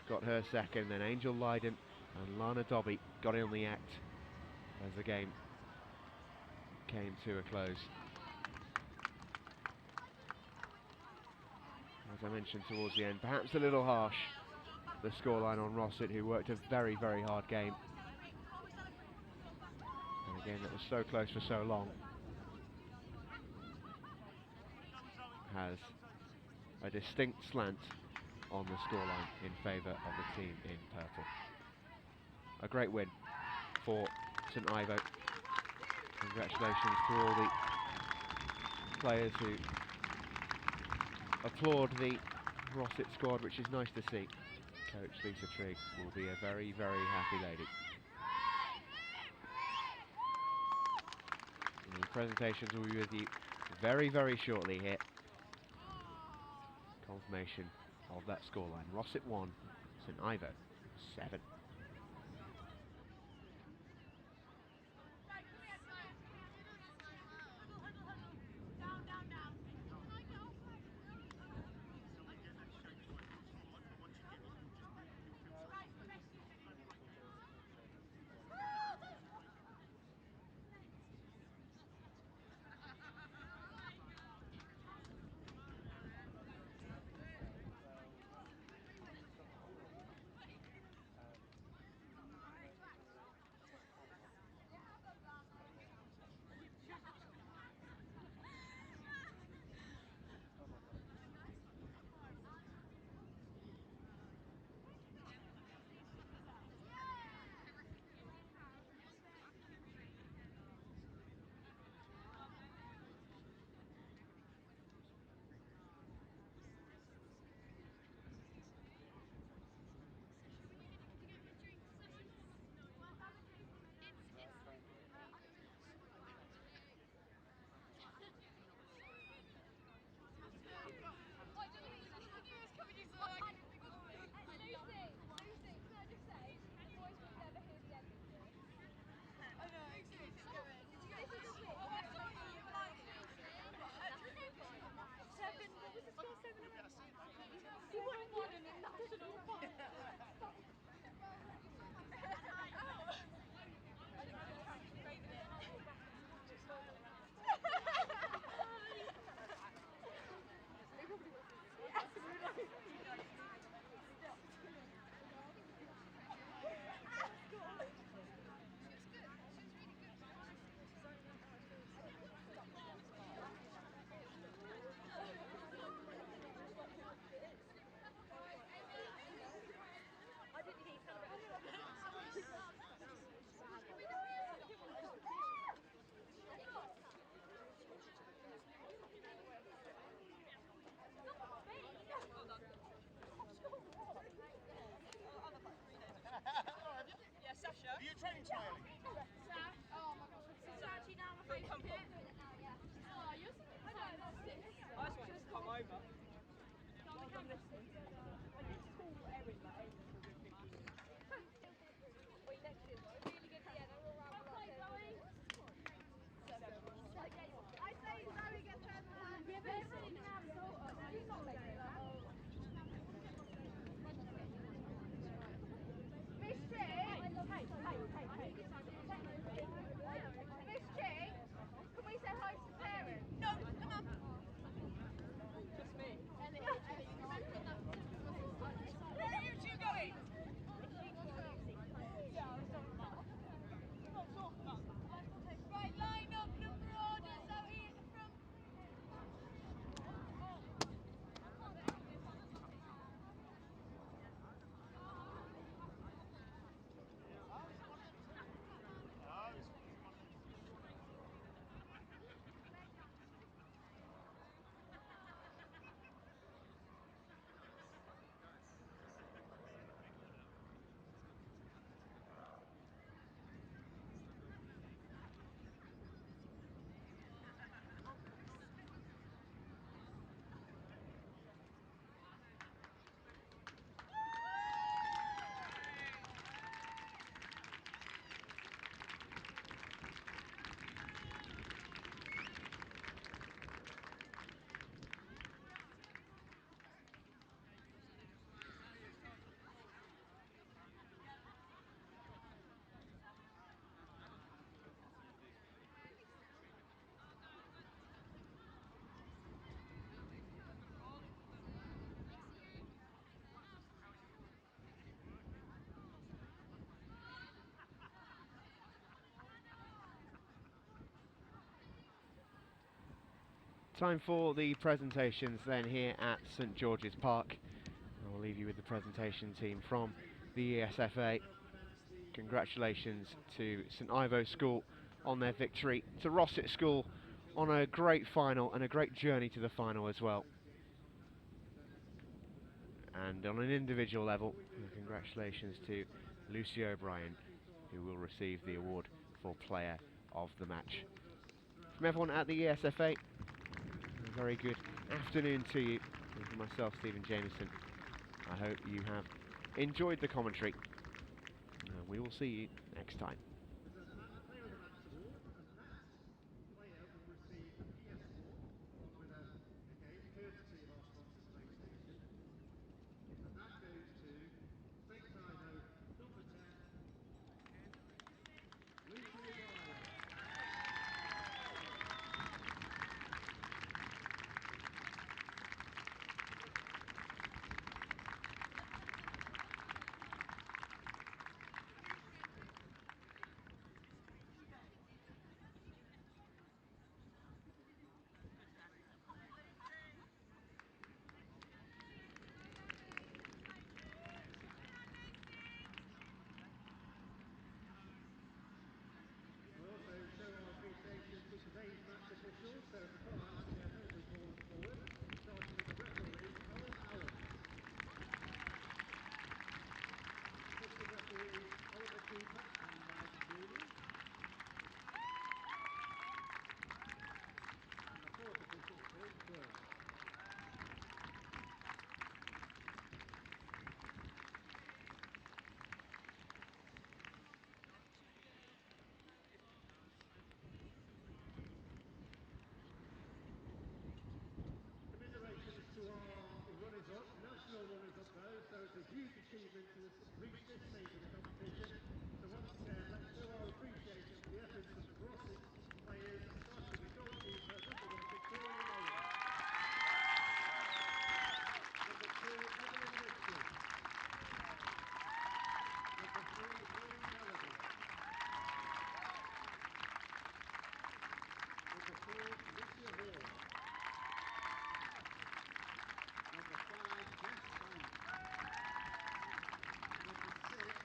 got her second, then Angel Lydon and Lana Dobby got in on the act as the game came to a close. As I mentioned towards the end, perhaps a little harsh, the scoreline on Rossett, who worked a very, very hard game. And again, that was so close for so long, has a distinct slant on the scoreline in favour of the team in purple. A great win for St Ivo. Congratulations to all the players who applaud the Rossett squad, which is nice to see. Coach Lisa Trigg will be a very, very happy lady. And the presentations will be with you very, very shortly here. Confirmation of that scoreline. Rossett 1, St Ivo 7. Time for the presentations then here at St George's Park. I'll leave you with the presentation team from the ESFA. Congratulations to St Ivo School on their victory, to Rossett School on a great final and a great journey to the final as well. And on an individual level, congratulations to Lucy O'Brien, who will receive the award for Player of the Match. From everyone at the ESFA, a very good afternoon to you. And from myself, Stephen Jameson, I hope you have enjoyed the commentary. And we will see you next time. To our runners-up, national runners-up though, so it's a huge achievement to reach this stage of the competition. So once again, let's show our appreciation for the efforts of the Rossett players, starting with the goalkeeper, number 1, Victoria Owen. Number 2, Evelyn Richard. Number 3, Lily Melody. Number 4, Alicia Hall. Number 5, Jess Banks. Number 6,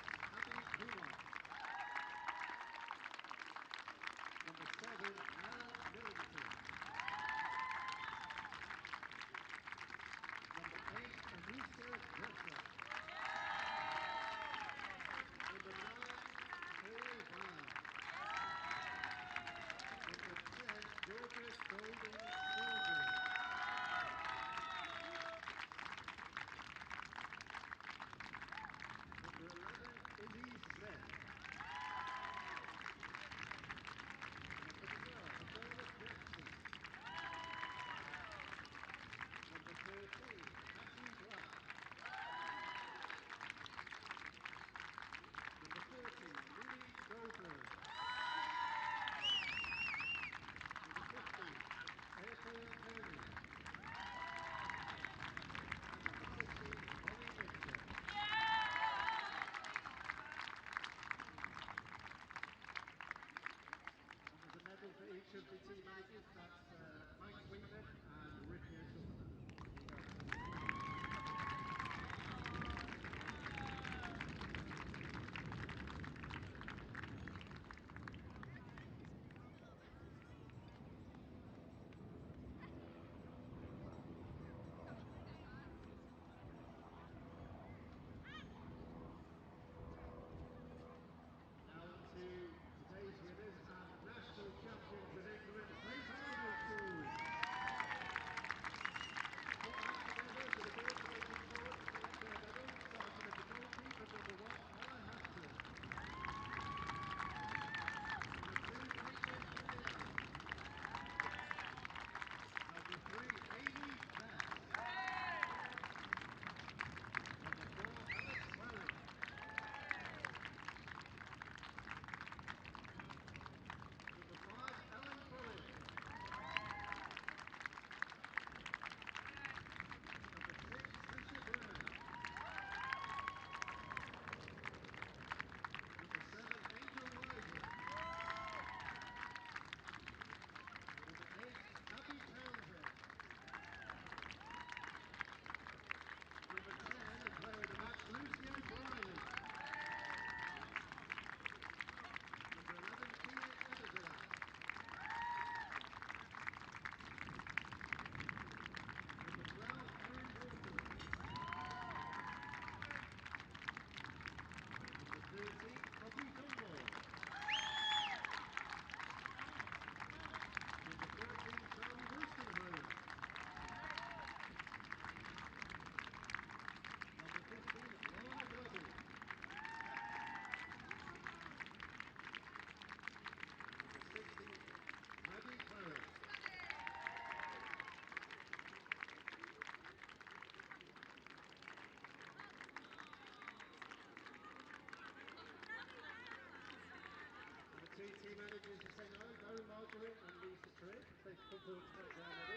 managers are saying, no, Margarine and Lisa Tripp, they come forward to take their medal.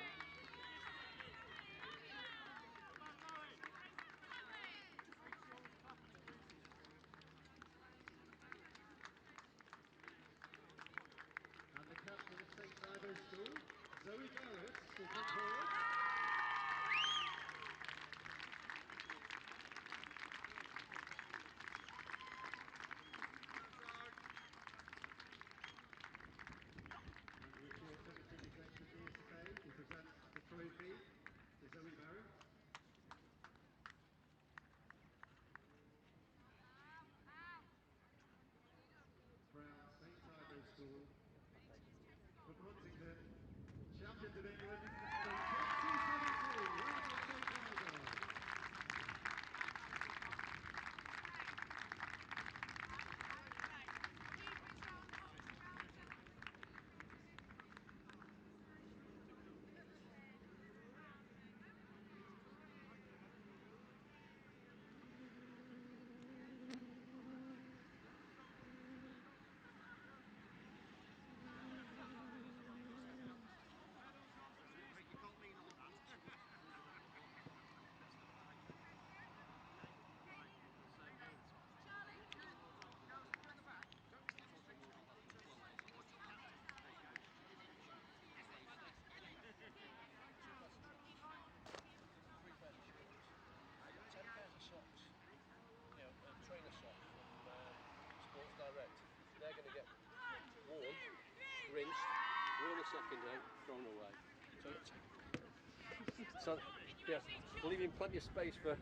And the captain of St. Ivo School, Zoe Garrett, will come forward. And with U14 Executive here today to present the trophy to Zoe Barrett. Brown St. Ivo School from Huntingdon, champions of England from 2017, round of St. Ivo. Trainer socks from Sports Direct. They're going to get worn, rinsed, worn a second day, thrown away. So yeah, leaving plenty of space for